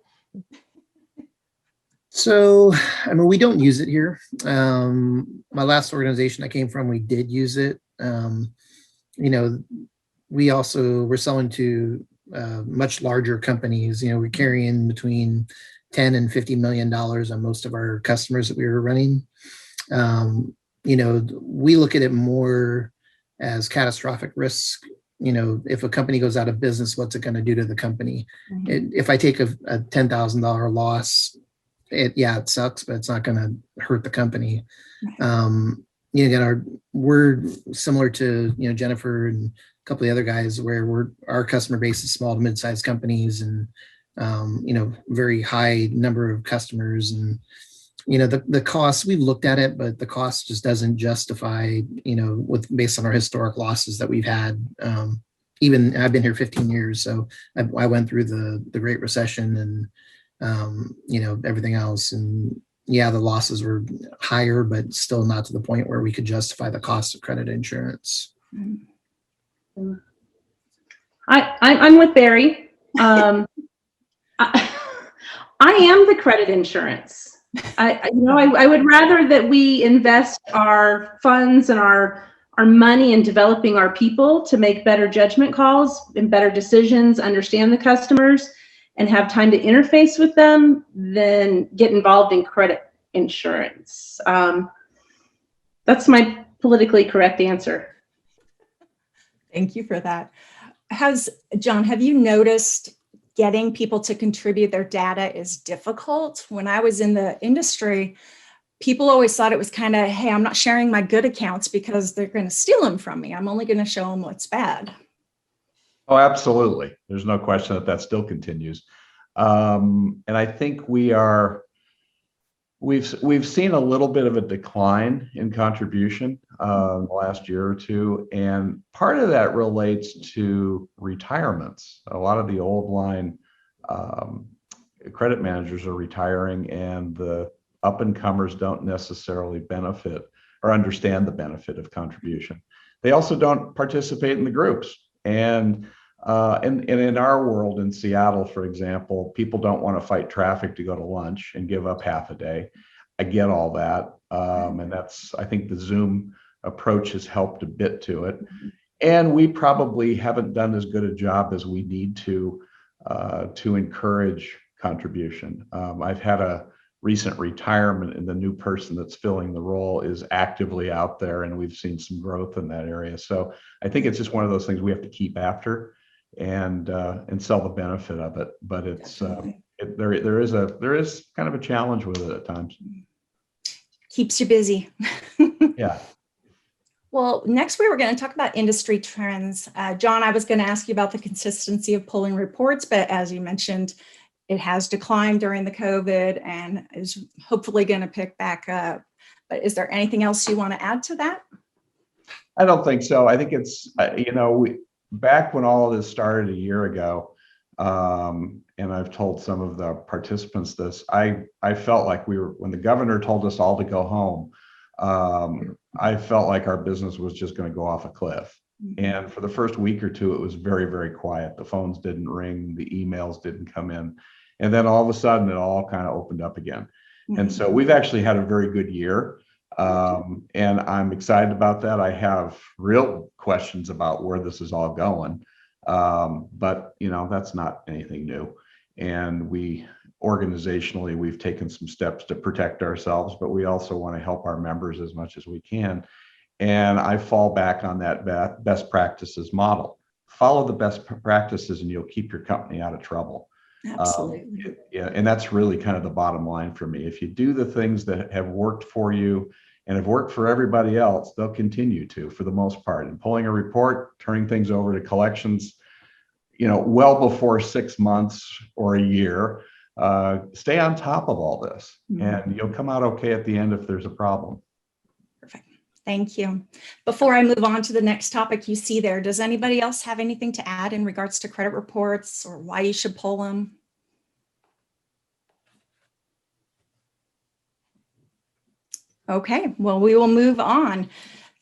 So, I mean, we don't use it here. My last organization I came from, we did use it. We also were selling to much larger companies. We're carrying between 10 and $50 million on most of our customers that we were running. We look at it more as catastrophic risk. If a company goes out of business, what's it going to do to the company? If I take a $10,000 loss, it sucks, but it's not going to hurt the company. We're similar to Jennifer and a couple of the other guys, where our customer base is small to mid-sized companies, and very high number of customers, and the cost, we've looked at it, but the cost just doesn't justify, based on our historic losses that we've had. Even I've been here 15 years, so I went through the Great Recession and everything else, and the losses were higher, but still not to the point where we could justify the cost of credit insurance. I'm with Barry. I am the credit insurance. I would rather that we invest our funds and our money in developing our people to make better judgment calls and better decisions, understand the customers, and have time to interface with them than get involved in credit insurance. That's my politically correct answer. Thank you for that. John, have you noticed getting people to contribute their data is difficult? When I was in the industry, people always thought it was kind of, hey, I'm not sharing my good accounts because they're going to steal them from me. I'm only going to show them what's bad. Oh, absolutely. There's no question that still continues. And I think we've seen a little bit of a decline in contribution the last year or two. And part of that relates to retirements. A lot of the old line credit managers are retiring, and the up and comers don't necessarily benefit or understand the benefit of contribution. They also don't participate in the groups. And in our world in Seattle, for example, people don't want to fight traffic to go to lunch and give up half a day. I get all that. And I think the Zoom approach has helped a bit to it. And we probably haven't done as good a job as we need to encourage contribution. I've had a recent retirement, and the new person that's filling the role is actively out there, and we've seen some growth in that area. So I think it's just one of those things we have to keep after and sell the benefit of it. But it's there is kind of a challenge with it at times. Keeps you busy. Yeah. Well, next we were going to talk about industry trends. John, I was going to ask you about the consistency of pulling reports, but as you mentioned, it has declined during the COVID and is hopefully going to pick back up. But is there anything else you want to add to that? I don't think so. I think it's, back when all of this started a year ago, and I've told some of the participants this, I felt like when the governor told us all to go home, I felt like our business was just going to go off a cliff. And for the first week or two, it was very, very quiet. The phones didn't ring, the emails didn't come in. And then all of a sudden, it all kind of opened up again. And so we've actually had a very good year. And I'm excited about that. I have real questions about where this is all going. But, that's not anything new. And organizationally, we've taken some steps to protect ourselves, but we also want to help our members as much as we can. And I fall back on that best practices model. Follow the best practices and you'll keep your company out of trouble. Absolutely. And that's really kind of the bottom line for me. If you do the things that have worked for you and have worked for everybody else, they'll continue to, for the most part. And pulling a report, turning things over to collections, well before 6 months or a year, stay on top of all this, and you'll come out okay at the end if there's a problem. Perfect. Thank you. Before I move on to the next topic you see there, does anybody else have anything to add in regards to credit reports or why you should pull them? Okay, well, we will move on.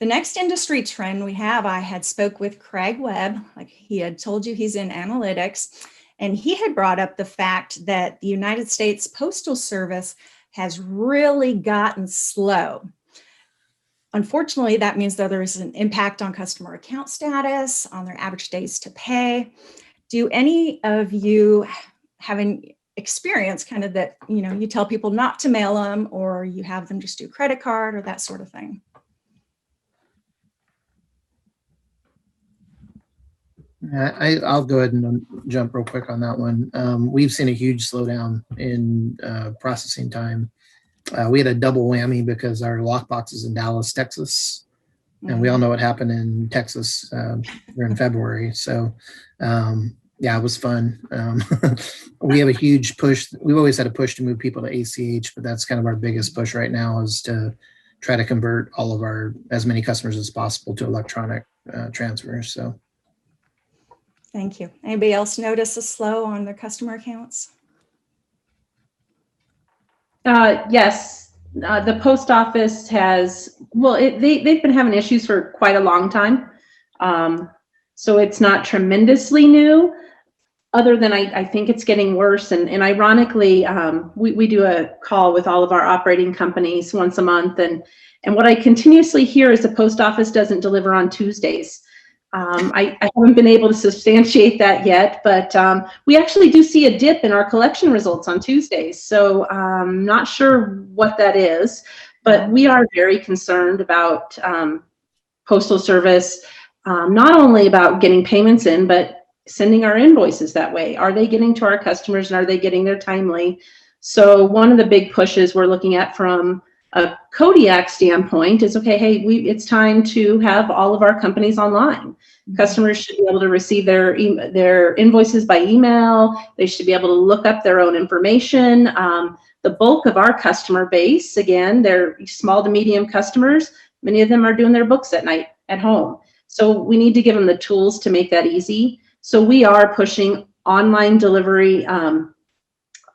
The next industry trend we have, I had spoke with Craig Webb, like he had told you he's in analytics, and he had brought up the fact that the United States Postal Service has really gotten slow. Unfortunately, that means that there is an impact on customer account status, on their average days to pay. Do any of you have an experience kind of that, you tell people not to mail them, or you have them just do credit card or that sort of thing? I'll go ahead and jump real quick on that one. We've seen a huge slowdown in processing time. We had a double whammy because our lockbox is in Dallas, Texas, and we all know what happened in Texas during February. So, yeah, it was fun. We have a huge push. We've always had a push to move people to ACH, but that's kind of our biggest push right now, is to try to convert all of as many customers as possible to electronic transfers. So. Thank you. Anybody else notice a slow on their customer accounts? Yes, the post office has, well, they've been having issues for quite a long time. So it's not tremendously new, other than I think it's getting worse. And ironically, we do a call with all of our operating companies once a month. And what I continuously hear is the post office doesn't deliver on Tuesdays. I haven't been able to substantiate that yet, but we actually do see a dip in our collection results on Tuesdays. So not sure what that is, but we are very concerned about Postal Service, not only about getting payments in, but sending our invoices that way. Are they getting to our customers, and are they getting there timely? So one of the big pushes we're looking at from a Kodiak standpoint is, okay, hey, it's time to have all of our companies online. Customers should be able to receive their invoices by email. They should be able to look up their own information. The bulk of our customer base, again, they're small to medium customers. Many of them are doing their books at night at home. So we need to give them the tools to make that easy. So we are pushing online delivery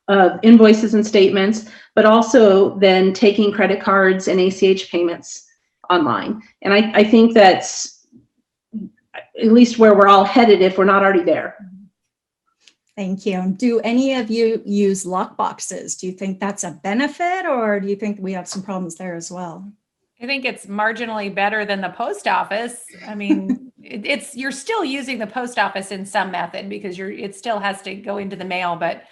of invoices and statements, but also then taking credit cards and ACH payments online. And I think that's at least where we're all headed, if we're not already there. Thank you. Do any of you use lock boxes? Do you think that's a benefit, or do you think we have some problems there as well? I think it's marginally better than the post office. I mean, you're still using the post office in some method because it still has to go into the mail, but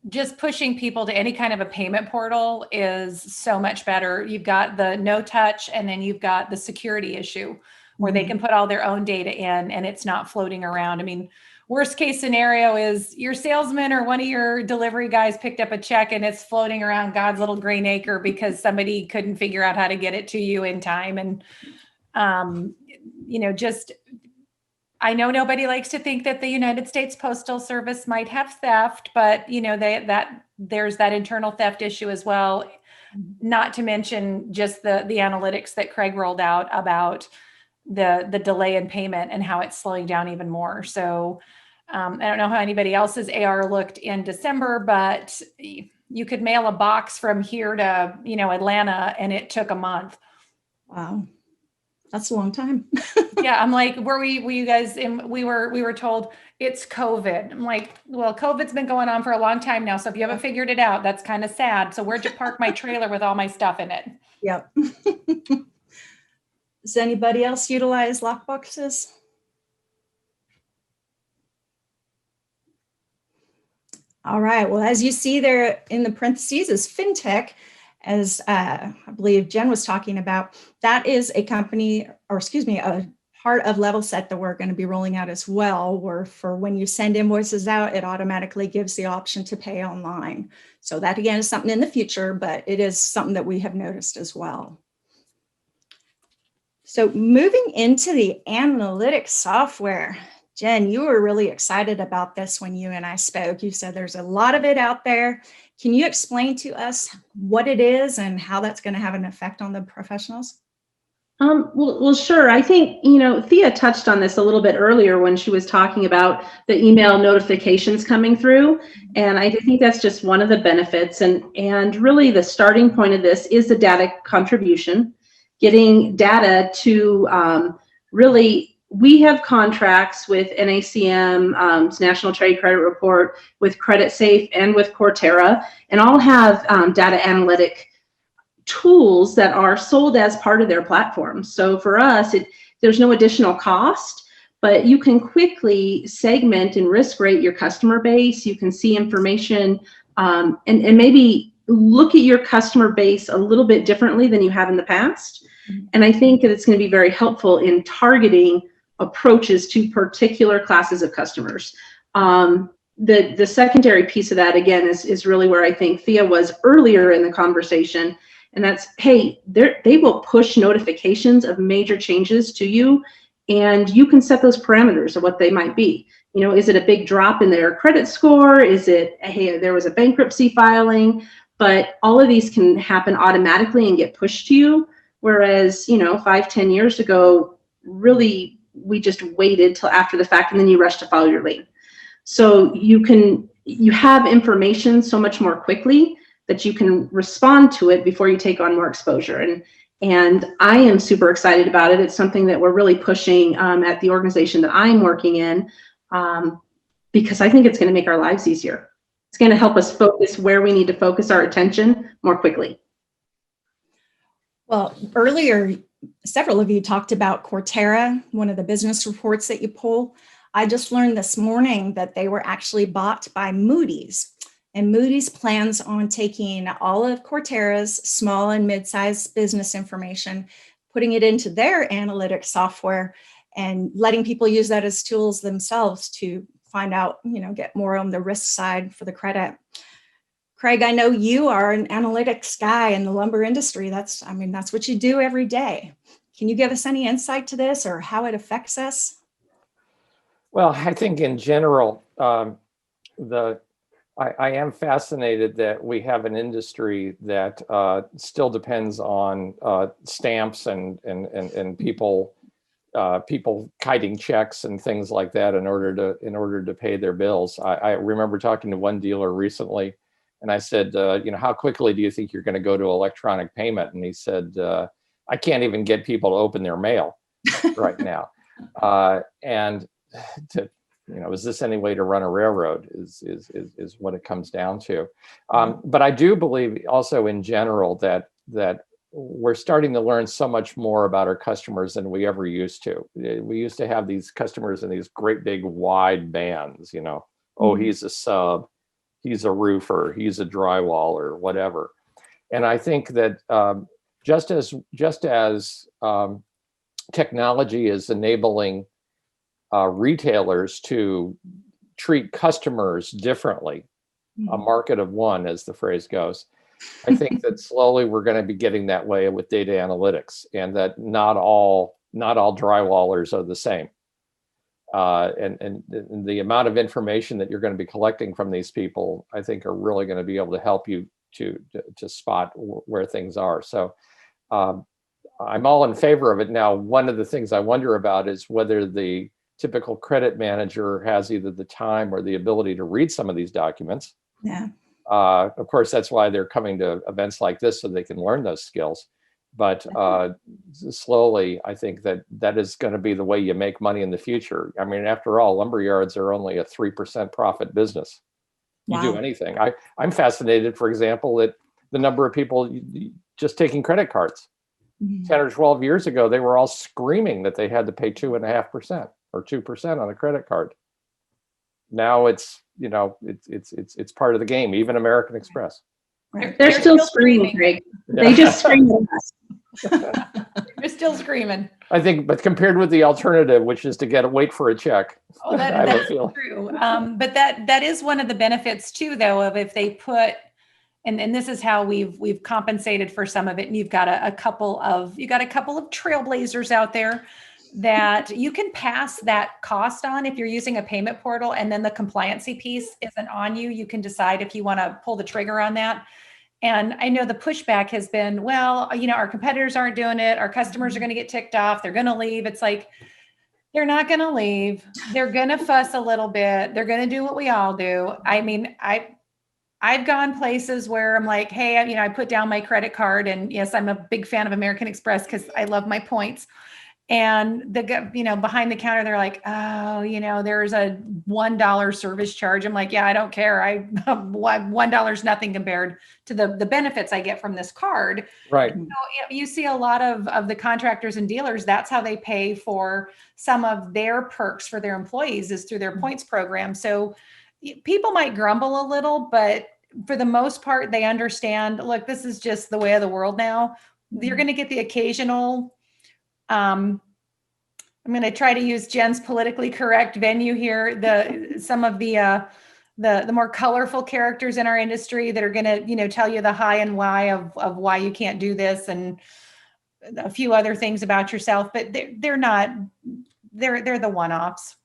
just pushing people to any kind of a payment portal is so much better. You've got the no touch, and then you've got the security issue where they can put all their own data in and it's not floating around. I mean, worst case scenario is your salesman or one of your delivery guys picked up a check and it's floating around God's little green acre because somebody couldn't figure out how to get it to you in time. And, I know nobody likes to think that the United States Postal Service might have theft, but there's that internal theft issue as well. Not to mention just the analytics that Craig rolled out about the delay in payment and how it's slowing down even more. So I don't know how anybody else's AR looked in December, but you could mail a box from here to, Atlanta, and it took a month. Wow. That's a long time. Yeah. I'm like, were you guys we were told it's COVID. I'm like, well, COVID's been going on for a long time now. So if you haven't figured it out, that's kind of sad. So where'd you park my trailer with all my stuff in it? Yep. Does anybody else utilize lock boxes? All right. Well, as you see there in the parentheses is FinTech, as I believe Jen was talking about. That is a company, or excuse me, a part of Levelset that we're going to be rolling out as well, where for when you send invoices out, it automatically gives the option to pay online. So that again is something in the future, but it is something that we have noticed as well. So moving into the analytics software, Jen, you were really excited about this when you and I spoke. You said there's a lot of it out there. Can you explain to us what it is and how that's going to have an effect on the professionals? Well, sure. I think, Thea touched on this a little bit earlier when she was talking about the email notifications coming through. And I think that's just one of the benefits. And really the starting point of this is the data contribution, getting data to really, we have contracts with NACM, National Trade Credit Report, with Credit Safe, and with Cortera, and all have data analytic tools that are sold as part of their platform. So for us, there's no additional cost, but you can quickly segment and risk rate your customer base. You can see information and maybe look at your customer base a little bit differently than you have in the past. And I think that it's going to be very helpful in targeting approaches to particular classes of customers. The secondary piece of that, again, is really where I think Thea was earlier in the conversation. And that's, hey, they will push notifications of major changes to you, and you can set those parameters of what they might be. Is it a big drop in their credit score? Is it, hey, there was a bankruptcy filing? But all of these can happen automatically and get pushed to you. Whereas, 5-10 years ago, really, we just waited till after the fact, and then you rush to file your lien. So you have information so much more quickly that you can respond to it before you take on more exposure. And I am super excited about it. It's something that we're really pushing at the organization that I'm working in, because I think it's going to make our lives easier. It's going to help us focus where we need to focus our attention more quickly. Well, earlier, several of you talked about Cortera, one of the business reports that you pull. I just learned this morning that they were actually bought by Moody's. And Moody's plans on taking all of Cortera's small and mid-sized business information, putting it into their analytics software, and letting people use that as tools themselves to find out, get more on the risk side for the credit. Craig, I know you are an analytics guy in the lumber industry. That's what you do every day. Can you give us any insight to this or how it affects us? Well, I think in general, I am fascinated that we have an industry that still depends on stamps and people kiting checks and things like that in order to pay their bills. I remember talking to one dealer recently, and I said, how quickly do you think you're going to go to electronic payment? And he said, I can't even get people to open their mail right now. And is this any way to run a railroad is what it comes down to. But I do believe also in general that we're starting to learn so much more about our customers than we ever used to. We used to have these customers in these great big wide bands, oh, he's a sub, he's a roofer, he's a drywaller, whatever. And I think that just as technology is enabling retailers to treat customers differently, a market of one, as the phrase goes. I think that slowly we're going to be getting that way with data analytics, and that not all drywallers are the same. And the amount of information that you're going to be collecting from these people, I think, are really going to be able to help you to spot where things are. So I'm all in favor of it. Now, one of the things I wonder about is whether the typical credit manager has either the time or the ability to read some of these documents. Yeah. Of course, that's why they're coming to events like this, so they can learn those skills. But slowly, I think that is going to be the way you make money in the future. I mean, after all, lumber yards are only a 3% profit business. You do anything. I'm fascinated, for example, that the number of people just taking credit cards. 10 or 12 years ago, they were all screaming that they had to pay 2.5% or 2% on a credit card. Now it's part of the game, even American Express. They're still screaming, Greg. Yeah. They just scream at us. They're still screaming. I think, but compared with the alternative, which is to wait for a check. Oh, that's true. But that is one of the benefits too, though, of if they put, and this is how we've compensated for some of it. And you've got a couple of trailblazers out there that you can pass that cost on if you're using a payment portal, and then the compliancy piece isn't on you. You can decide if you want to pull the trigger on that. And I know the pushback has been, well, our competitors aren't doing it. Our customers are going to get ticked off. They're going to leave. It's like, they're not going to leave. They're going to fuss a little bit. They're going to do what we all do. I mean, I've gone places where I'm like, hey, I put down my credit card, and yes, I'm a big fan of American Express because I love my points. And behind the counter, they're like, oh, there's a $1 service charge. I'm like, yeah, I don't care. $1 is nothing compared to the benefits I get from this card. Right. So, you see a lot of the contractors and dealers, that's how they pay for some of their perks for their employees, is through their points program. So people might grumble a little, but for the most part, they understand, look, this is just the way of the world now. You're going to get the occasional, I'm going to try to use Jen's politically correct venue here. Some of the more colorful characters in our industry that are going to, tell you the high and why of why you can't do this, and a few other things about yourself, but they're the one-offs.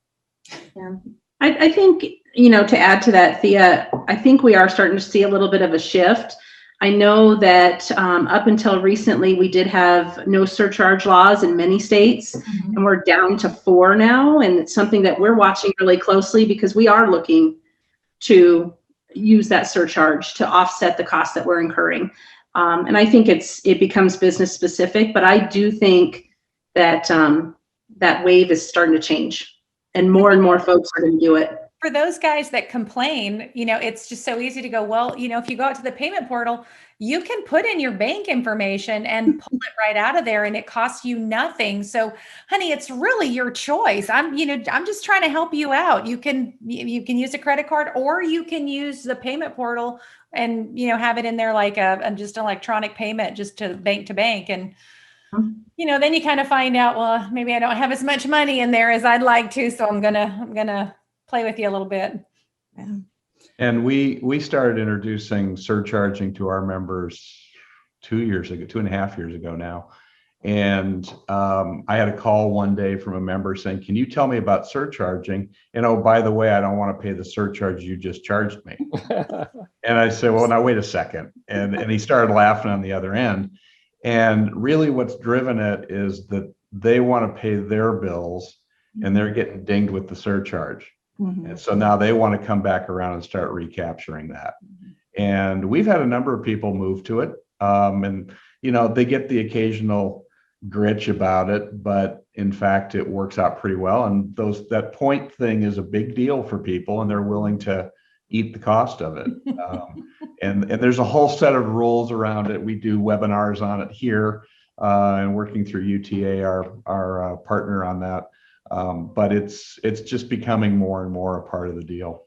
Yeah. I think, to add to that, Thea, I think we are starting to see a little bit of a shift. I know that up until recently, we did have no surcharge laws in many states, and we're down to 4 now. And it's something that we're watching really closely, because we are looking to use that surcharge to offset the cost that we're incurring. And I think it becomes business specific, but I do think that that wave is starting to change, and more folks are going to do it. For those guys that complain, it's just so easy to go, well, if you go out to the payment portal, you can put in your bank information and pull it right out of there, and it costs you nothing. So, honey, it's really your choice. I'm just trying to help you out. You can use a credit card, or you can use the payment portal and, have it in there like just an electronic payment, just to bank. And, then you kind of find out, well, maybe I don't have as much money in there as I'd like to. So I'm going to play with you a little bit. Yeah. And we started introducing surcharging to our members 2.5 years ago now. And I had a call one day from a member saying, can you tell me about surcharging? And oh, by the way, I don't want to pay the surcharge you just charged me. And I said, well, now wait a second. And he started laughing on the other end. And really what's driven it is that they want to pay their bills, and they're getting dinged with the surcharge. And so now they want to come back around and start recapturing that. And we've had a number of people move to it. And, they get the occasional gritch about it, but in fact, it works out pretty well. And that point thing is a big deal for people, and they're willing to eat the cost of it. And there's a whole set of rules around it. We do webinars on it here, and working through UTA, our partner on that. But it's just becoming more and more a part of the deal.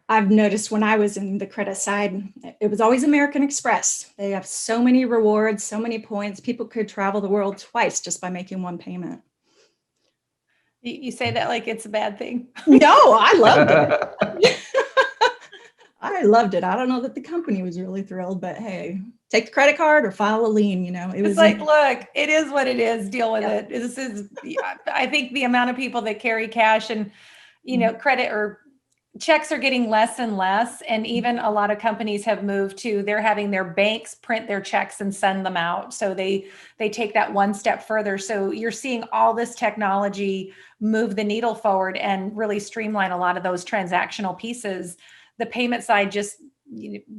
I've noticed when I was in the credit side, it was always American Express. They have so many rewards, so many points. People could travel the world twice just by making one payment. You say that like it's a bad thing. No, I loved it. I loved it. I don't know that the company was really thrilled, but hey, take the credit card or file a lien. It was like, look, it is what it is. Deal with it. This is, I think the amount of people that carry cash and, credit or checks are getting less and less. And even a lot of companies have moved to, they're having their banks print their checks and send them out. So they take that one step further. So you're seeing all this technology move the needle forward and really streamline a lot of those transactional pieces. The payment side just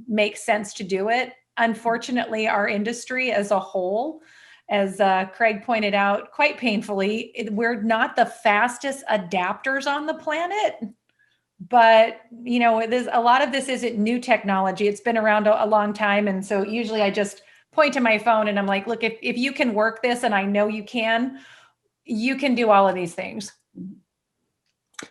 makes sense to do it. Unfortunately, our industry as a whole, as Craig pointed out quite painfully, we're not the fastest adapters on the planet. But, there's a lot of this isn't new technology. It's been around a long time. And so usually I just point to my phone and I'm like, look, if you can work this, and I know you can do all of these things.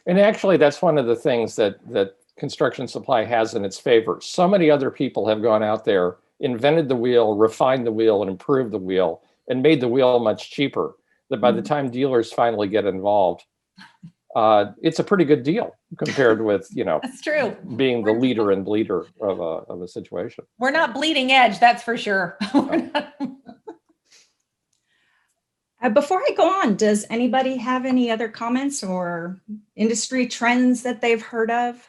And actually, that's one of the things that construction supply has in its favor. So many other people have gone out there, invented the wheel, refined the wheel, and improved the wheel, and made the wheel much cheaper, that by the time dealers finally get involved, it's a pretty good deal compared with, That's true. being the leader and bleeder of a situation. We're not bleeding edge, that's for sure. Before I go on, does anybody have any other comments or industry trends that they've heard of?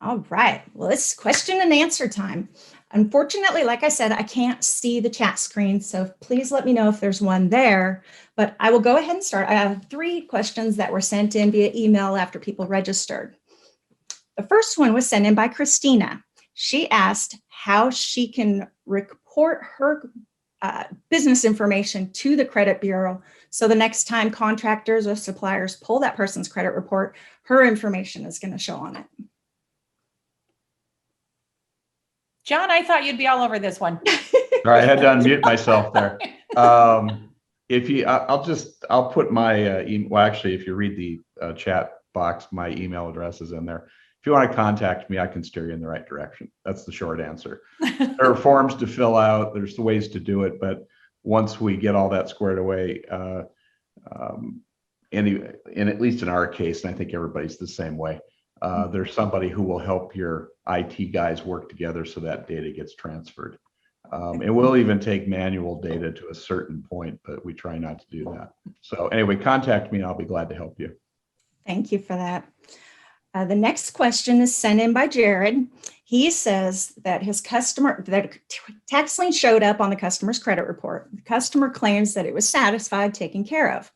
All right. Well, it's question and answer time. Unfortunately, like I said, I can't see the chat screen, so please let me know if there's one there. But I will go ahead and start. I have 3 questions that were sent in via email after people registered. The first one was sent in by Christina. She asked how she can report her business information to the credit bureau, so the next time contractors or suppliers pull that person's credit report, her information is going to show on it. John, I thought you'd be all over this one. Sorry, I had to unmute myself there. If you, I'll put my, well, actually, if you read the chat box, my email address is in there. If you want to contact me, I can steer you in the right direction. That's the short answer. There are forms to fill out. There's ways to do it, but once we get all that squared away, and at least in our case, and I think everybody's the same way, there's somebody who will help your IT guys work together so that data gets transferred. It will even take manual data to a certain point, but we try not to do that. So anyway, contact me and I'll be glad to help you. Thank you for that. The next question is sent in by Jared. He says that that tax lien showed up on the customer's credit report. The customer claims that it was satisfied, taken care of.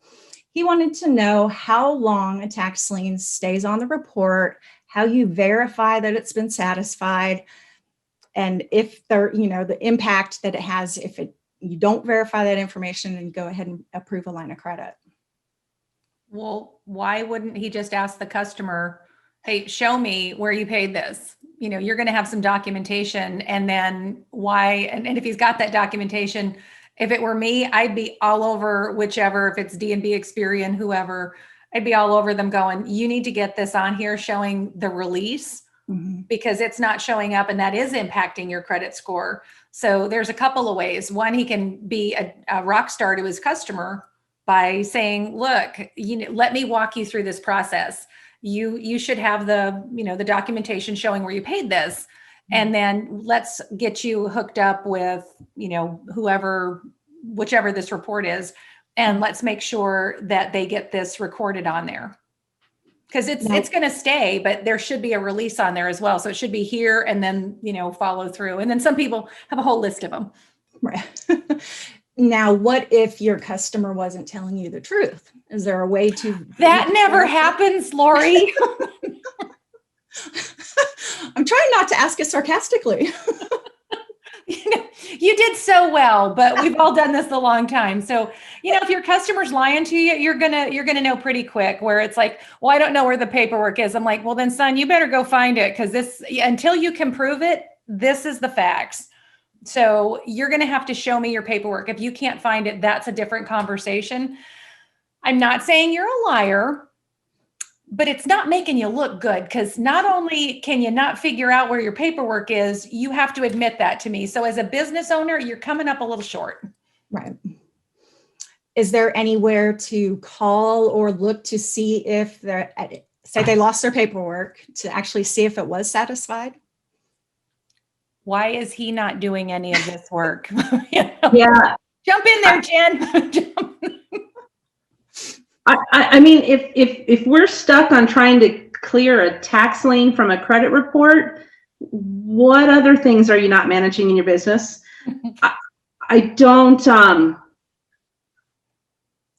He wanted to know how long a tax lien stays on the report, how you verify that it's been satisfied, and if the impact that it has if you don't verify that information and go ahead and approve a line of credit. Well, why wouldn't he just ask the customer, hey, show me where you paid this? You're going to have some documentation, and then why? And if he's got that documentation, if it were me, I'd be all over whichever, if it's D&B, Experian, whoever, I'd be all over them going, you need to get this on here showing the release, because it's not showing up and that is impacting your credit score. So there's a couple of ways. One, he can be a rock star to his customer by saying, look, let me walk you through this process. You should have the documentation showing where you paid this. And then let's get you hooked up with, whichever this report is, and let's make sure that they get this recorded on there. Because it's going to stay, but there should be a release on there as well. So it should be here and then, follow through. And then some people have a whole list of them. Right. Now, what if your customer wasn't telling you the truth? Is there a way to... That never happens, Lori. I'm trying not to ask it sarcastically. You did so well, but we've all done this a long time. So, if your customer's lying to you, you're gonna know pretty quick where it's like, well, I don't know where the paperwork is. I'm like, well, then son, you better go find it, because until you can prove it, this is the facts. So you're going to have to show me your paperwork. If you can't find it, that's a different conversation. I'm not saying you're a liar, but it's not making you look good, because not only can you not figure out where your paperwork is, you have to admit that to me. So as a business owner, you're coming up a little short. Right. Is there anywhere to call or look to see if say they lost their paperwork, to actually see if it was satisfied? Why is he not doing any of this work? Yeah. Jump in there, Jen. I mean, if we're stuck on trying to clear a tax lien from a credit report, what other things are you not managing in your business? I don't.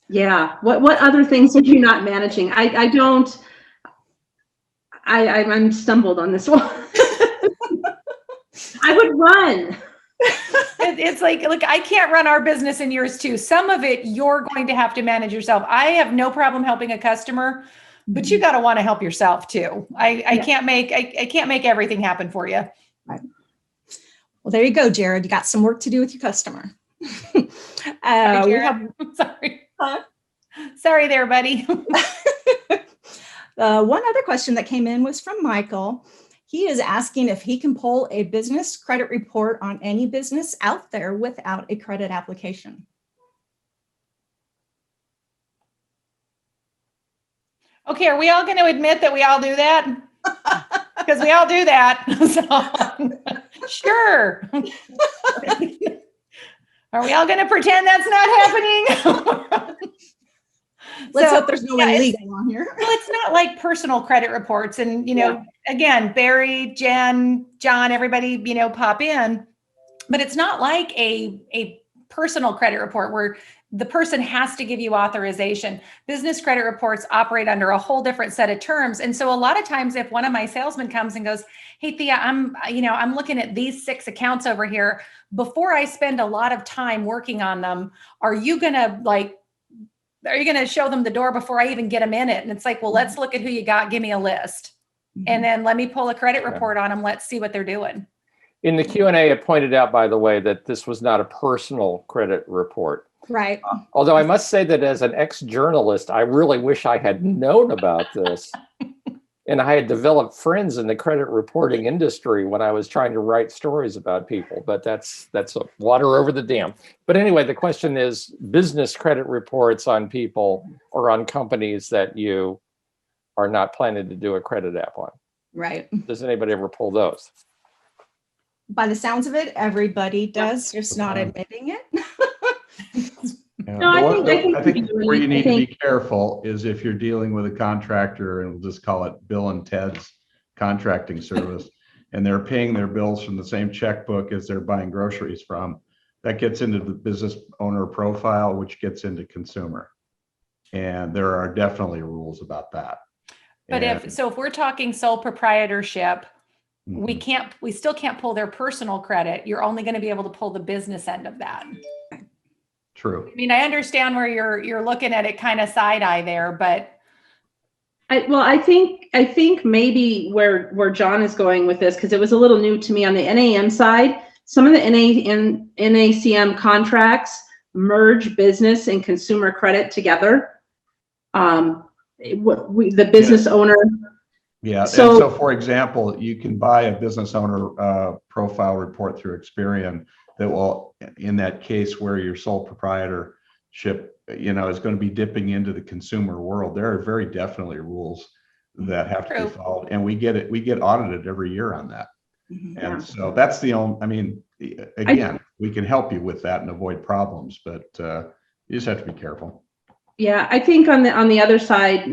Yeah. What other things are you not managing? I don't. I'm stumbled on this one. I would run. It's like, look, I can't run our business and yours too. Some of it you're going to have to manage yourself. I have no problem helping a customer, but you got to want to help yourself too. I can't make everything happen for you. Right. Well, there you go, Jared. You got some work to do with your customer. Sorry. Sorry there, buddy. One other question that came in was from Michael. He is asking if he can pull a business credit report on any business out there without a credit application. Okay, are we all going to admit that we all do that? Because we all do that. So, sure. Are we all going to pretend that's not happening? Let's hope there's no one illegal on here. Well, it's not like personal credit reports. And, again, Barry, Jen, John, everybody, pop in. But it's not like a personal credit report where the person has to give you authorization. Business credit reports operate under a whole different set of terms. And so a lot of times if one of my salesmen comes and goes, hey, Thea, I'm looking at these 6 accounts over here. Before I spend a lot of time working on them, are you going to show them the door before I even get them in it? And it's like, well, let's look at who you got. Give me a list. And then let me pull a credit report on them. Let's see what they're doing. In the Q&A, it pointed out, by the way, that this was not a personal credit report. Right. Although I must say that as an ex-journalist, I really wish I had known about this. And I had developed friends in the credit reporting industry when I was trying to write stories about people, but that's a water over the dam. But anyway, the question is business credit reports on people or on companies that you are not planning to do a credit app on. Right. Does anybody ever pull those? By the sounds of it, everybody does, just not admitting it. No, I think where you need to be careful is if you're dealing with a contractor, and we'll just call it Bill and Ted's contracting service, and they're paying their bills from the same checkbook as they're buying groceries from. That gets into the business owner profile, which gets into consumer. And there are definitely rules about that. But if we're talking sole proprietorship, we still can't pull their personal credit. You're only going to be able to pull the business end of that. True. I mean, I understand where you're looking at it kind of side eye there, but I think maybe where John is going with this, because it was a little new to me on the NAM side, some of the NACM contracts merge business and consumer credit together. The business owner. Yeah. So, and so, for example, you can buy a business owner profile report through Experian that will, in that case where your sole proprietorship, is going to be dipping into the consumer world. There are very definitely rules that have to be followed, and we get audited every year on that. And so that's the only. Again, we can help you with that and avoid problems, but you just have to be careful. Yeah, I think on the other side,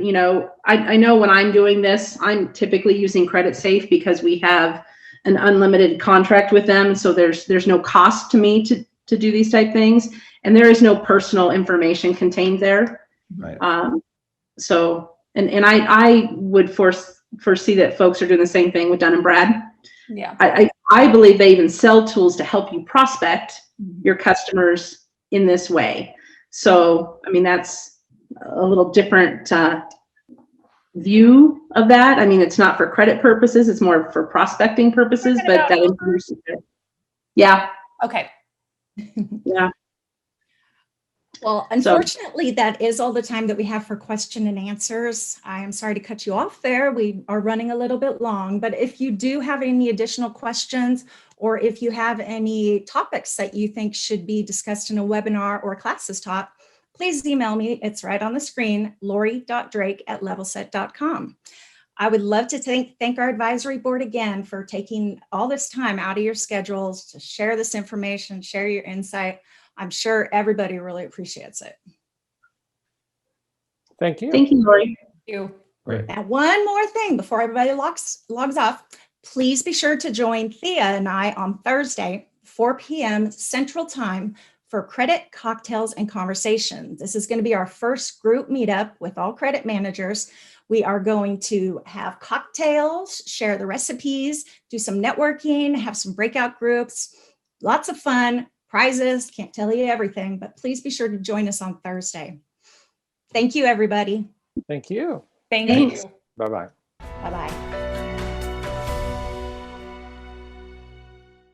I know when I'm doing this, I'm typically using Credit Safe because we have an unlimited contract with them. So there's no cost to me to do these type things. And there is no personal information contained there. Right. So, and I would foresee that folks are doing the same thing with Dun & Brad. yeah. I believe they even sell tools to help you prospect your customers in this way. So, that's a little different view of that. It's not for credit purposes, it's more for prospecting purposes, but that information there. Yeah. Okay. Yeah. Well, unfortunately, that is all the time that we have for question and answers. I am sorry to cut you off there. We are running a little bit long, but if you do have any additional questions, or if you have any topics that you think should be discussed in a webinar or classes taught, please email me. It's right on the screen, lori.drake@levelset.com. I would love to thank our advisory board again for taking all this time out of your schedules to share this information, share your insight. I'm sure everybody really appreciates it. Thank you. Thank you, Lori. Thank you. Great. Now, one more thing before everybody logs off, please be sure to join Thea and I on Thursday, 4 p.m. Central Time for Credit Cocktails and Conversations. This is going to be our first group meetup with all credit managers. We are going to have cocktails, share the recipes, do some networking, have some breakout groups, lots of fun, prizes. Can't tell you everything, but please be sure to join us on Thursday. Thank you, everybody. Thank you. Thank Thanks. you. Bye-bye. Bye-bye.